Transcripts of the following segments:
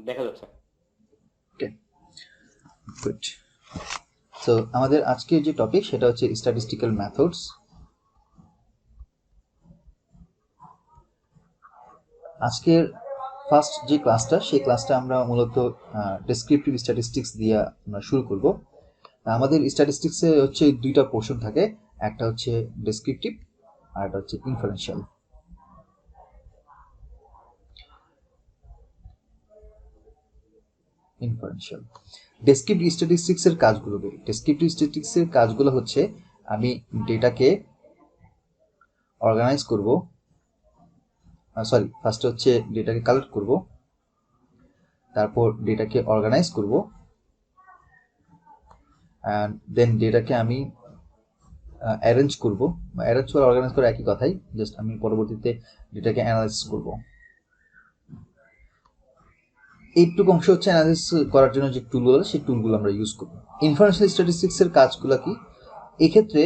দেখা যাচ্ছে। ওকে, good. So আমাদের আজকের যে টপিক সেটা হচ্ছে স্ট্যাটিস্টিক্যাল মেথডস। আজকের ফার্স্ট যে ক্লাসটা, সেই ক্লাসটা আমরা মূলত ডেসক্রিপটিভ স্ট্যাটিস্টিক্স দিয়ে আমরা শুরু করব। আমাদের স্ট্যাটিস্টিক্সে হচ্ছে দুইটা পোর্শন থাকে, একটা হচ্ছে ডেসক্রিপটিভ আর একটা হচ্ছে ইনফারেন্সিয়াল। ডেসক্রিপটিভ স্ট্যাটিস্টিক্সের কাজগুলো কি? ডেসক্রিপটিভ স্ট্যাটিস্টিক্সের কাজগুলো হচ্ছে আমি ডেটাকে অর্গানাইজ করব, ফার্স্টে হচ্ছে ডেটাকে কালেক্ট করব, তারপর ডেটাকে অর্গানাইজ করব, অ্যান্ড দেন ডেটাকে আমি অ্যারেঞ্জ করব। অ্যারেঞ্জ করে অর্গানাইজ করা একই কথাই, জাস্ট আমি পরবর্তীতে ডেটাকে অ্যানালাইসিস করব। এইটুকু অংশ হচ্ছে অ্যানালাইসিস করার জন্য যে টুলগুলো, সেই টুলগুলো আমরা ইউজ করব। ইনফরমেশনাল স্ট্যাটিস্টিক্সের কাজগুলো কি? এক্ষেত্রে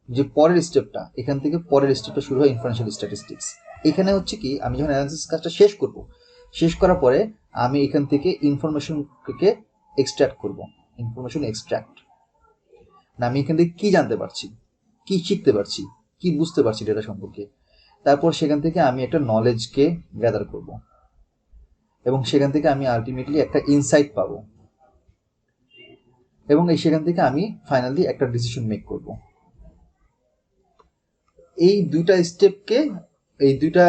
যে পরের স্টেপটা, এখান থেকে পরের স্টেপটা শুরু হয় ইনফরমেশনাল স্ট্যাটিস্টিক্স। এখানে হচ্ছে কি, আমি যখন অ্যানালাইসিস কাজটা শেষ করব, শেষ করার পরে আমি এখান থেকে ইনফরমেশনকে এক্সট্র্যাক্ট করব। ইনফরমেশন এক্সট্র্যাক্ট না, আমি এখান থেকে কি জানতে পারছি, কি শিখতে পারছি, কি বুঝতে পারছি ডেটা সম্পর্কে, তারপর সেখান থেকে আমি একটা নলেজকে গ্যাদার করব এবং সেখান থেকে আমি আলটিমেটলি একটা ইনসাইট পাবো এবং সেখান থেকে আমি ফাইনালি একটা ডিসিশন মেক করব। এই দুইটা স্টেপকে, এই দুইটা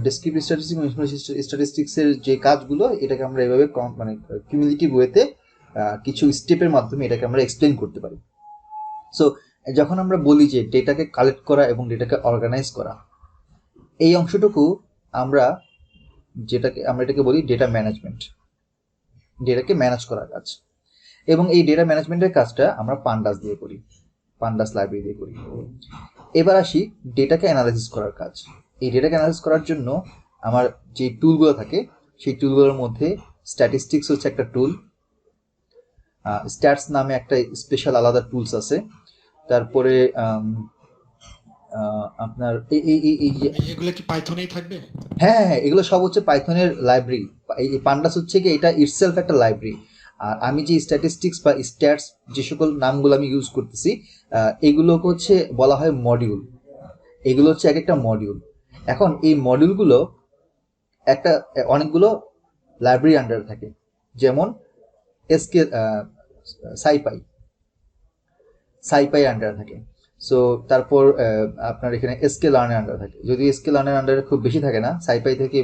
ডেসক্রিপটিভ স্ট্যাটিস্টিক্স এবং ইনফরমেশন স্ট্যাটিস্টিক্সের যে কাজগুলো, এটাকে আমরা এভাবে মানে কিউমুলেটিভ ওয়েতে কিছু স্টেপের মাধ্যমে এটাকে আমরা এক্সপ্লেন করতে পারি। সো যখন আমরা বলি যে ডেটাকে কালেক্ট করা এবং ডেটাকে অর্গানাইজ করা, এই অংশটুকু আমরা এটাকে বলি ডেটা ম্যানেজমেন্ট, ডেটাকে ম্যানেজ করার কাজ। এবং এই ডেটা ম্যানেজমেন্টের কাজটা আমরা পান্ডাস দিয়ে করি, পান্ডাস লাইব্রেরি দিয়ে করি। এবার আসি ডেটাকে অ্যানালাইসিস করার কাজ। এই ডেটাকে অ্যানালাইসিস করার জন্য আমার যে টুলগুলো থাকে, সেই টুলগুলোর মধ্যে স্ট্যাটিস্টিক্স হচ্ছে একটা টুল, স্ট্যাটস নামে একটা স্পেশাল আলাদা টুলস আছে। তারপরে আপনার এগুলো কি পাইথনেই থাকবে? হ্যাঁ, এগুলো সব হচ্ছে পাইথনের লাইব্রেরি। এই পান্ডাস হচ্ছে কি, এটা ইটসেলফ একটা লাইব্রেরি। আর আমি যে স্ট্যাটিস্টিক্স বা স্ট্যাটস যে সকল নামগুলো আমি ইউজ করতেছি, এগুলোকে হচ্ছে বলা হয় মডিউল। এগুলো হচ্ছে এক একটা মডিউল। এখন এই মডিউলগুলো অনেকগুলো লাইব্রেরি আন্ডারে থাকে, যেমন এসকে সাইপাই আন্ডারে থাকে। সো তারপর আপনার এখানে এসকে লার্নের আন্ডারে থাকে। যদি এসকে লার্নের আন্ডারে খুব বেশি থাকে না, সাইপাই থেকে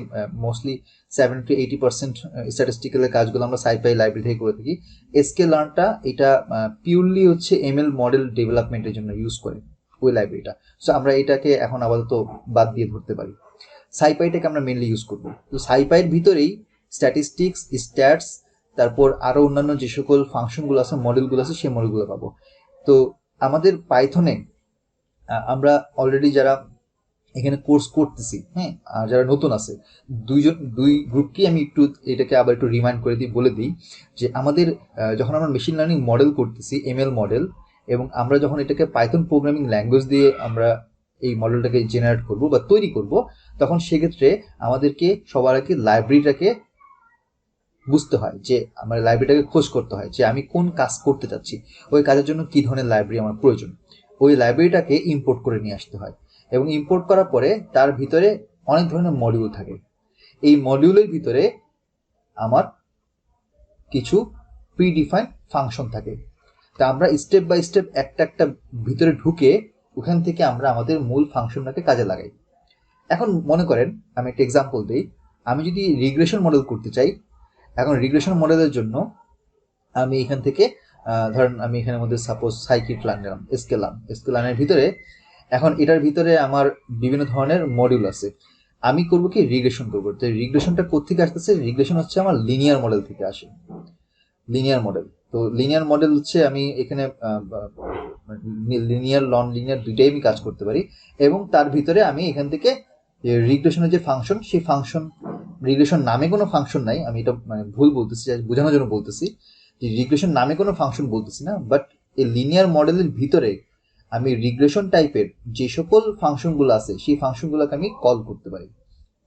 মোস্টলি 70-80% স্ট্যাটিস্টিক্যালের কাজগুলো আমরা সাইপাই লাইব্রেরি থেকে করে থাকি। এসকে লার্নটা এটা পিওরলি হচ্ছে এমএল মডেল ডেভেলপমেন্টের জন্য ইউজ করে ওই লাইব্রেরিটা। সো আমরা এটাকে এখন আপাতত বাদ দিয়ে ধরতে পারি, সাইপাইটাকে আমরা মেনলি ইউজ করবো। তো সাইপাইয়ের ভিতরেই স্ট্যাটিস্টিক্স, স্ট্যাটস, তারপর আরও অন্যান্য যে সকল ফাংশনগুলো আছে, মডেলগুলো আছে, সেই মডেলগুলো পাবো। তো আমাদের পাইথনে আমরা অলরেডি যারা এখানে কোর্স করতেছি, হ্যাঁ, আর যারা নতুন আছে, দুই গ্রুপকেই আমি একটু এটাকে আবার একটু রিমাইন্ড করে দিই, বলে দিই যে আমাদের যখন আমরা মেশিন লার্নিং মডেল করতেছি, এমএল মডেল, এবং আমরা যখন এটাকে পাইথন প্রোগ্রামিং ল্যাঙ্গুয়েজ দিয়ে আমরা এই মডেলটাকে জেনারেট করব বা তৈরি করব, তখন সেক্ষেত্রে আমাদেরকে সবার আগে লাইব্রেরিটাকে বুঝতে হয়, যে আমার লাইব্রেরিটাকে খোঁজ করতে হয় যে আমি কোন কাজ করতে চাচ্ছি, ওই কাজের জন্য কি ধরনের লাইব্রেরি আমার প্রয়োজন। ওই লাইব্রেরিটাকে ইম্পোর্ট করে নিয়ে আসতে হয় এবং ইম্পোর্ট করার পরে তার ভিতরে অনেক ধরনের মডিউল থাকে। এই মডিউলের ভিতরে আমার কিছু প্রিডিফাইন ফাংশন থাকে। তা আমরা স্টেপ বাই স্টেপ একটা একটা ভিতরে ঢুকে ওখান থেকে আমরা আমাদের মূল ফাংশনটাকে কাজে লাগাই। এখন মনে করেন, আমি একটা এক্সাম্পল দিই, আমি যদি রিগ্রেশন মডেল করতে চাই, এখন রিগ্রেশন মডেলের জন্য আমি এখান থেকে ধরেন আমি এখানের মধ্যে সাপোজ সাইকিট লার্ন নিলাম, স্কেলানের ভিতরে। এখন এটার ভিতরে আমার বিভিন্ন ধরনের মডিউল আছে। আমি করব কি, রিগ্রেশন করবো। তো রিগ্রেশনটা কোথেকে আসতেছে? রিগ্রেশন হচ্ছে আমার লিনিয়ার মডেল থেকে আসে, লিনিয়ার মডেল। তো লিনিয়ার মডেল হচ্ছে আমি এখানে লিনিয়ার, নন লিনিয়ার দুইটাই আমি কাজ করতে পারি। এবং তার ভিতরে আমি এখান থেকে রিগ্রেশনের যে ফাংশন, সেই ফাংশন, রিগ্রেশন নামে কোনো ফাংশন নাই, আমি এটা মানে ভুল বলতেছি, বোঝানোর জন্য বলতেছি যে রিগ্রেশন নামে কোনো ফাংশন বলতেছি না, বাট এই লিনিয়ার মডেলের ভিতরে আমি রিগ্রেশন টাইপের যে সকল ফাংশনগুলো আছে, সেই ফাংশনগুলোকে আমি কল করতে পারি।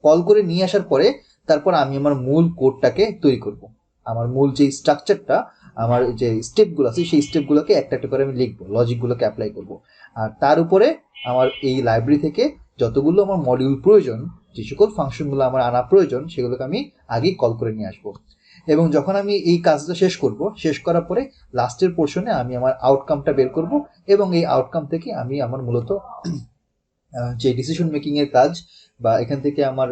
কল করে নিয়ে আসার পরে তারপর আমি আমার মূল কোডটাকে তৈরি করব। আমার মূল যে স্ট্রাকচারটা, আমার যে স্টেপগুলো আছে সেই স্টেপগুলোকে একটা একটা করে আমি লিখবো, লজিকগুলোকে অ্যাপ্লাই করব। আর তার উপরে আমার এই লাইব্রেরি থেকে যতগুলো আমার মডিউল প্রয়োজন, যে সকল ফাংশনগুলো আমার আনা প্রয়োজন, সেগুলোকে আমি আগেই কল করে নিয়ে আসবো। এবং যখন আমি এই কাজটা শেষ করব, শেষ করার পরে লাস্টের পোর্শনে আমি আমার আউটকামটা বের করব, এবং এই আউটকাম থেকে আমি আমার মূলত যে ডিসিশন মেকিং এর কাজ বা এখান থেকে আমার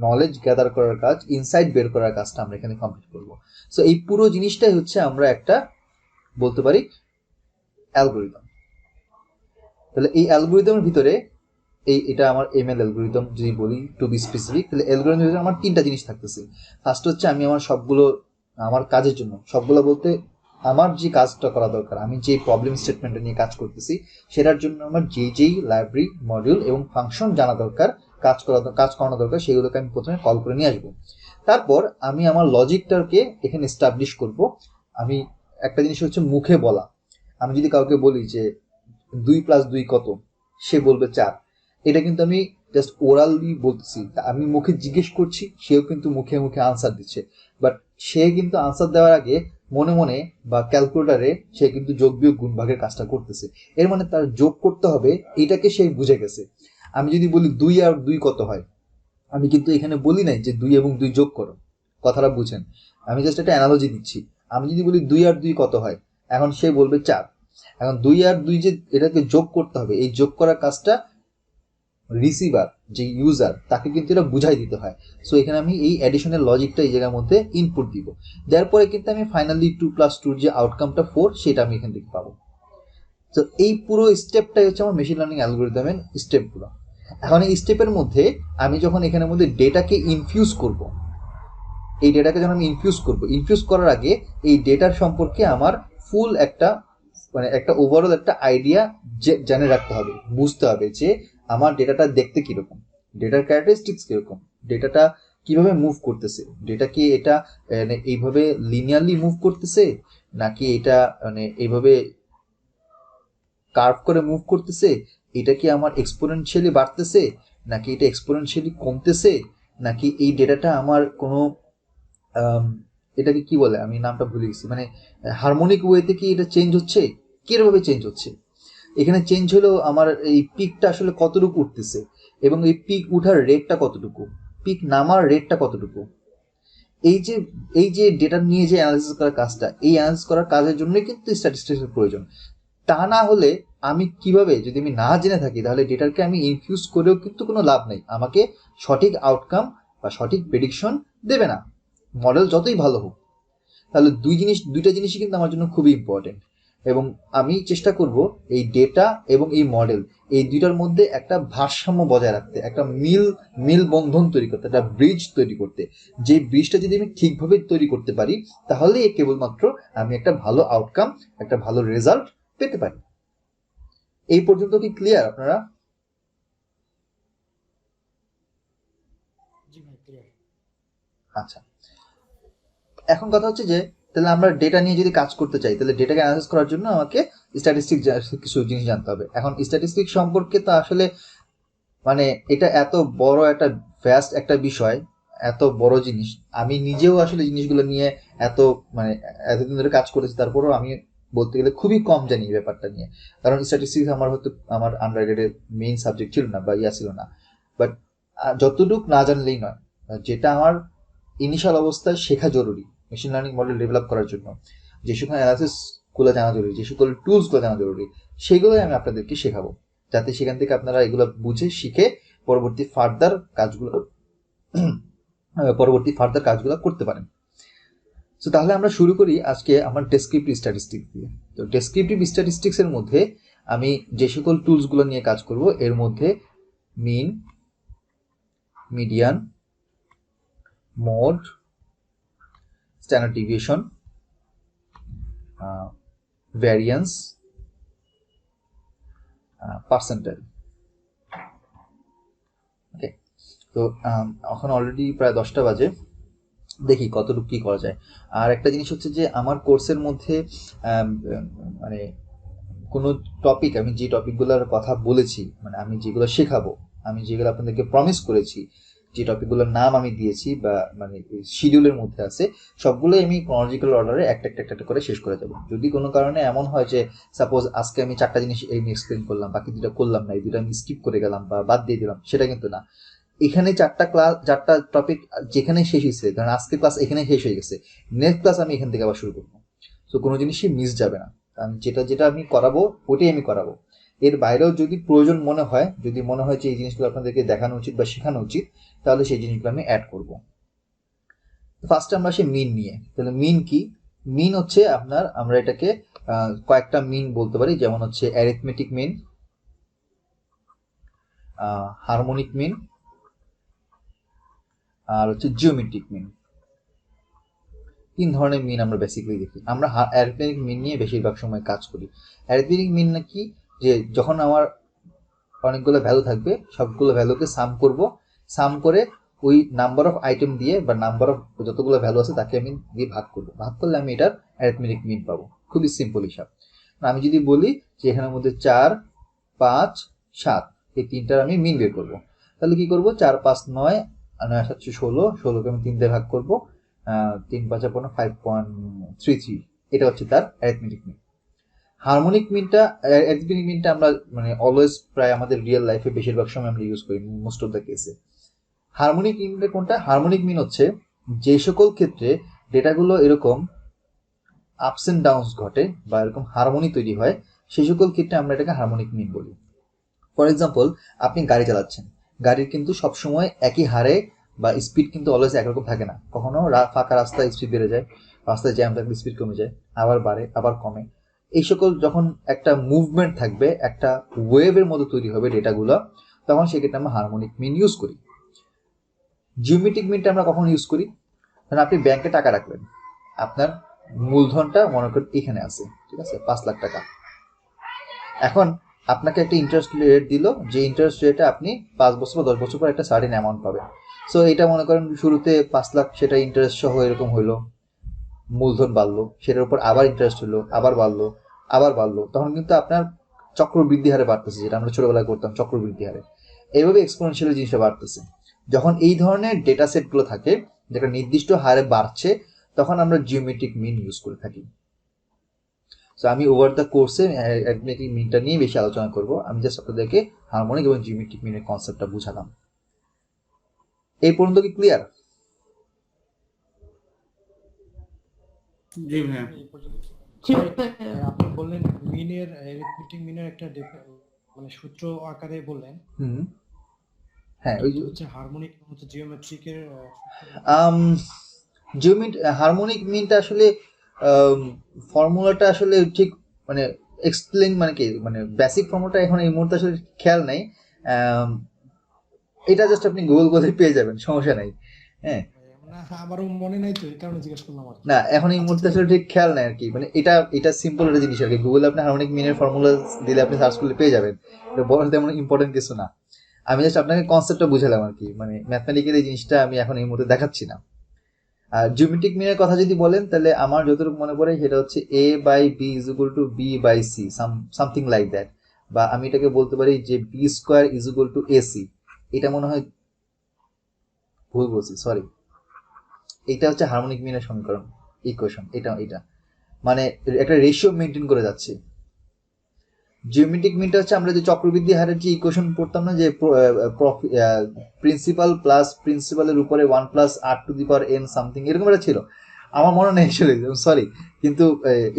নলেজ গ্যাদার করার কাজ, ইনসাইট বের করার কাজটা আমরা এখানে কমপ্লিট করব। সো এই পুরো জিনিসটাই হচ্ছে আমরা একটা বলতে পারি অ্যালগোরিদম। তাহলে এই অ্যালগোরিদমের ভিতরে এটা আমার এমএল অ্যালগোরিদম যদি বলি টু বি স্পেসিফিক, তাহলে অ্যালগোরিদমের ভিতরে আমার তিনটা জিনিস থাকতেছে। ফার্স্ট হচ্ছে আমি আমার সবগুলো আমার কাজের জন্য, সবগুলো বলতে আমার যে কাজটা করা দরকার, আমি যে প্রবলেম স্টেটমেন্টটা নিয়ে কাজ করতেছি সেটার জন্য আমার যেই লাইব্রেরি, মডিউল এবং ফাংশন জানা দরকার, কাজ করানো দরকার, সেগুলোকে আমি প্রথমে কল করে নিয়ে আসবো। তারপর আমি আমার লজিকটাকে এখানে এস্টাবলিশ করব। আমি একটা জিনিস হচ্ছে মুখে বলা। আমি যদি কাউকে বলি যে 2+2 কত, সে বলবে 4, এটা কিন্তু আমি জাস্ট ওরালি বলতেছি, আমি মুখে জিজ্ঞেস করছি, সেও কিন্তু মুখে মুখে আনসার দিচ্ছে। বাট সে কিন্তু আনসার দেওয়ার আগে মনে মনে বা ক্যালকুলেটারে সে কিন্তু যোগ বিয়োগ গুণ ভাগের কাজটা করতেছে। এর মানে তার যোগ করতে হবে, এটাকে সে বুঝে গেছে। আমি যদি বলি 2 আর 2 কত হয়, আমি কিন্তু এখানে বলি নাই যে 2 এবং 2 যোগ করো, কথাটা বুঝেন। আমি জাস্ট একটা অ্যানালজি দিচ্ছি। আমি যদি বলি 2 আর 2 কত হয়, এখন সে বলবে 4। এখন 2 আর 2 যে এটাকে যোগ করতে হবে, এই যোগ করার কাজটা রিসিভার, যে ইউজার, তাকে কিন্তু এটা বুঝাই দিতে হয়। সো এখানে আমি এই অ্যাডিশনাল লজিকটা এই জায়গার মধ্যে ইনপুট দিব, দেওয়ার পরে কিন্তু আমি ফাইনালি 2+2 যে আউটকামটা 4, সেটা আমি এখান থেকে পাবো। তো এই পুরো স্টেপটাই হচ্ছে আমার মেশিন লার্নিং অ্যালগোরিদমের স্টেপগুলো। এখন এই স্টেপের মধ্যে আমি যখন এখানের মধ্যে ডেটাকে ইনফিউজ করব, এই ডেটাকে যখন আমি ইনফিউজ করার আগে এই ডেটার সম্পর্কে আমার ফুল একটা একটা ওভারঅল একটা আইডিয়া জেনে রাখতে হবে, বুঝতে হবে যে আমার ডেটাটা দেখতে কিরকম, ডেটার ক্যারেক্টারিস্টিক্স কিরকম, ডেটাটা কিভাবে মুভ করতেছে, ডেটা কি এটা এইভাবে লিনিয়ারলি মুভ করতেছে, নাকি এটা এইভাবে কার্ভ করে মুভ করতেছে, এটা কি আমার এক্সপোনেনশিয়ালি বাড়তেছে, নাকি এটা এক্সপোনেনশিয়ালি কমতেছে, নাকি এই ডেটাটা আমার কোনো এটাকে কি বলে, আমি নামটা ভুলে গেছি, হারমোনিক ওয়েতে কি এটা চেঞ্জ হচ্ছে, কিভাবে চেঞ্জ হচ্ছে। এখানে চেঞ্জ হলো আমার এই পিকটা আসলে কতটুকু উঠতেছে, এবং এই পিক উঠার রেটটা কতটুকু, পিক নামার রেটটা কতটুকু। এই যে ডেটা নিয়ে যে অ্যানালিসিস করার কাজটা, এই অ্যানালিসিস করার কাজের জন্যই কিন্তু স্ট্যাটিস্টিক্সের প্রয়োজন। তা না হলে আমি কিভাবে, যদি আমি না জেনে থাকি, তাহলে ডেটাকে আমি ইনফিউজ করেও কিন্তু কোনো লাভ নেই, আমাকে সঠিক আউটকাম বা সঠিক প্রেডিকশন দেবে না, মডেল যতই ভালো হোক। তাহলে দুইটা জিনিসই কিন্তু আমার জন্য খুবই ইম্পর্টেন্ট। এবং আমি চেষ্টা করব এই ডেটা এবং এই মডেল, এই দুইটার মধ্যে একটা ভারসাম্য বজায় রাখতে, একটা মিল বন্ধন তৈরি করতে, একটা ব্রিজ তৈরি করতে। যে ব্রিজটা যদি আমি ঠিকভাবে তৈরি করতে পারি, তাহলে কেবলমাত্র আমি একটা ভালো আউটকাম, একটা ভালো রেজাল্ট পেতে পারি। এই পর্যন্ত কি ক্লিয়ার আপনারা? আচ্ছা, এখন কথা হচ্ছে যে তাহলে আমরা ডেটা নিয়ে যদি কাজ করতে চাই, তাহলে ডেটাকে অ্যানালাইসিস করার জন্য আমাকে স্ট্যাটিস্টিক কিছু জিনিস জানতে হবে। এখন স্ট্যাটিস্টিক সম্পর্কে তো আসলে এটা এত বড় একটা ভ্যাস্ট একটা বিষয়, এত বড় জিনিস, আমি নিজেও আসলে জিনিসগুলো নিয়ে এতদিন ধরে কাজ করেছি, তারপরেও আমি বলতে গেলে খুবই কম জানি এই ব্যাপারটা নিয়ে। কারণ স্ট্যাটিস্টিক্স আমার আন্ডারগ্রেডের মেইন সাবজেক্ট ছিল না, বা ছিল না। বাট যতটুকু না জানলেই নয়, যেটা আমার ইনিশিয়াল অবস্থায় শেখা জরুরি মেশিন লার্নিং মডেল ডেভেলপ করার জন্য, যে সকল অ্যানালাইসিসগুলো জানা জরুরি, যে সকল টুলসগুলো জানা জরুরি, সেগুলোই আমি আপনাদেরকে শেখাবো, যাতে সেখান থেকে আপনারা এগুলো বুঝে শিখে পরবর্তী ফার্দার কাজগুলো করতে পারেন। তো তাহলে আমরা শুরু করি আজকে আমার ডেসক্রিপটিভ স্ট্যাটিস্টিক্স দিয়ে। তো ডেসক্রিপটিভ স্ট্যাটিস্টিক্সের মধ্যে আমি যে সকল টুলসগুলো নিয়ে কাজ করব, এর মধ্যে mean, median, mode, standard deviation, variance, percentile. Okay, তো এখন অলরেডি প্রায় 10টা বাজে, দেখি কতটুকু কি করা যায়। আর একটা জিনিস হচ্ছে যে আমার কোর্সের মধ্যে কোনো টপিক, আমি যে টপিকগুলোর কথা বলেছি, আমি যেগুলো শেখাবো, আমি যেগুলো আপনাদেরকে প্রমিস করেছি, যে টপিকগুলোর নাম আমি দিয়েছি বা মানে শিডিউলের মধ্যে আছে সবগুলোই আমি ক্রনোলজিক্যাল অর্ডারে একটা একটা একটা করে শেষ করে যাব। যদি কোনো কারণে এমন হয় যে সাপোজ আজকে আমি 4টা জিনিস এই এক্সপ্লেন করলাম, বাকি 2টা করলাম না, এই 2টা আমি স্কিপ করে গেলাম বা বাদ দিয়ে দিলাম, সেটা কিন্তু না। এখানে 4টা টপিক যেখানে শেষ হয়েছে, ধরেন আজকে ক্লাস এখানে শেষ হয়ে গেছে, নেক্সট ক্লাস আমি এখান থেকে আবার শুরু করবো। তো কোনো জিনিসই মিস যাবে না। আমি যেটা যেটা আমি করাবো ওটাই আমি করাবো। এর বাইরেও যদি প্রয়োজন মনে হয়, যদি মনে হয় যে এই জিনিসগুলো আপনাদেরকে দেখানো উচিত বা শেখানো উচিত, তাহলে সেই জিনিসগুলো আমি অ্যাড করব। ফার্স্টে আমরা আসি মিন নিয়ে। তাহলে মিন কি? মিন হচ্ছে আপনার, আমরা এটাকে কয়েকটা মিন বলতে পারি, যেমন হচ্ছে অ্যারিথমেটিক মিন, হারমোনিক মিন, আর হচ্ছে জিওমেট্রিক মিন। 3 ধরনের মিন আমরা বেসিক্যালি দেখি। আমরা অ্যারিথমেটিক মিন নিয়ে বেশিরভাগ সময় কাজ করি। অ্যারিথমেটিক মিন নাকি, যে যখন আমার অনেকগুলো ভ্যালু থাকবে, সবগুলো ভ্যালুকে সাম করব, সাম করে ওই নাম্বার অফ আইটেম দিয়ে বা নাম্বার অফ যতগুলো ভ্যালু আছে তাকে আমি দিয়ে ভাগ করব, ভাগ করলে আমি এটার অ্যারিথমেটিক মিন পাবো। খুবই সিম্পল হিসাব। আমি যদি বলি যে এখানের মধ্যে 4, 5, 7 এই 3টার আমি মিন বের করবো, তাহলে কি করব? 4, 5, 9 আর 9, 7, 16, 16কে আমি 3 দিয়ে ভাগ করবো, 3, 5, 5.33, এটা হচ্ছে তার অ্যারিথমেটিক মিন। হারমোনিক মিনটা, অ্যারিথমেটিক মিনটা আমরা মানে অলওয়েজ প্রায় আমাদের রিয়েল লাইফে বেশিরভাগ সময় আমরা ইউজ করি, মোস্ট অফ দ্য কেসে। হারমোনিক মিনটা কোনটা? হারমোনিক মিন হচ্ছে যে সকল ক্ষেত্রে ডেটাগুলো এরকম আপস এন্ড ডাউনস ঘটে বা এরকম হারমোনি তৈরি হয়, সেই সকল ক্ষেত্রে আমরা এটাকে হারমোনিক মিন বলি। ফর এক্সাম্পল, আপনি গাড়ি চালাচ্ছেন, গাড়ির কিন্তু সবসময় একই হারে বা স্পিড কিন্তু অলওয়েজ একরকম থাকে না। কখনো ফাঁকা রাস্তায় স্পিড বেড়ে যায়, রাস্তায় জ্যাম থাকলে স্পিড কমে যায়, আবার বাড়ে আবার কমে। এই সকল যখন একটা মুভমেন্ট থাকবে, একটা ওয়েভের মতো তৈরি হবে ডেটাগুলো, তখন সেক্ষেত্রে আমরা হারমোনিক মিন ইউজ করি। জিওমেট্রিক মিনটা আমরা কখন ইউজ করি? কারণ আপনি ব্যাংকে টাকা রাখবেন, আপনার মূলধনটা মনে করেন এখানে আছে, ঠিক আছে, 5 লাখ টাকা। এখন আপনাকে একটা ইন্টারেস্ট রেট দিল, যে ইন্টারেস্ট রেটে আপনি 5 বছর বা 10 বছর পর একটা সার্টেন অ্যামাউন্ট পাবেন। সো এটা মনে করেন শুরুতে 5 লাখ, সেটা ইন্টারেস্ট সহ এরকম হইলো, মূলধন বাড়লো, সেটার উপর আবার ইন্টারেস্ট হলো, আবার বাড়লো, আবার বাড়লো, তখন কিন্তু আপনার চক্রবৃদ্ধি হারে বাড়তেছে, যেটা আমরা ছোটবেলায় করতাম চক্রবৃদ্ধি হারে। এইভাবে এক্সপোনেনশিয়াল জিনিসটা বাড়তেছে। যখন এই ধরনের ডেটা সেটগুলো থাকে যেটা নির্দিষ্ট হারে বাড়ছে, তখন আমরা জিওমেট্রিক মিন ইউজ করে থাকি। সো আমি ওভার দ্য কোর্সে অ্যারিথমেটিক মিনটা নিয়ে বেশি আলোচনা করব। আমি জাস্ট আপনাদেরকে হারমোনিক এবং জিওমেট্রিক মিনের কনসেপ্টটা বুঝালাম। এই পর্যন্ত কি ক্লিয়ার? জি ভাইয়া। এই পর্যন্ত আপনি বললেন মিনের অ্যারিথমেটিক মিনের একটা মানে সূত্র আকারে বললেন। হ্যাঁ, ওই হচ্ছে হারমোনিক হচ্ছে জিওমেট্রিকের হারমোনিক মিনটা আসলে ফর্মুলাটা আসলে ঠিক মানে এক্সপ্লেন মানে কি, মানে বেসিক ফর্মুলাটা এখন এই মুহূর্তে আসলে খেয়াল নাই। এটা জাস্ট আপনি গুগল করে পেয়ে যাবেন, সমস্যা নাই। হ্যাঁ, না আমারও মনে নাই, তো এই কারণে জিজ্ঞেস করলাম আর কি। না এখন এই মুহূর্তে আসলে ঠিক খেয়াল নাই আর কি। মানে এটা সিম্পল একটা জিনিস আর কি। গুগলে আপনি হারমোনিক মিনের ফর্মুলা দিলে আপনি সার্চ করলে পেয়ে যাবেন। এটা বড় তেমন ইম্পর্টেন্ট কিছু না। আমি জাস্ট আপনাকে কনসেপ্টটা বুঝালাম আর কি। মানে ম্যাথমেটিক্যাল এই জিনিসটা আমি এখন এই মুহূর্তে দেখাচ্ছি না। আর জিওমেট্রিক মিনের কথা যদি বলেন, তাহলে আমার যতটুকু মনে পড়ে সেটা হচ্ছে a by B is equal to B by C, something like that. বা আমি এটাকে বলতে পারি যে B square is equal to AC. এটা মনে হয় ভুল বলছি, সরি। এটা হচ্ছে হারমোনিক মিনের সমীকরণ, ইকুয়েশন। এটা মানে একটা রেশিও মেনটেন করে যাচ্ছে। জিওমেট্রিক মিনটা হচ্ছে আমরা যে চক্রবৃদ্ধি হারের যে ইকুয়েশন পড়তাম না, যে প্রিন্সিপাল প্লাস প্রিন্সিপালের উপরে 1 plus r to the power n something, এরকম একটা ছিল, আমার মনে নেই আসলে, সরি। কিন্তু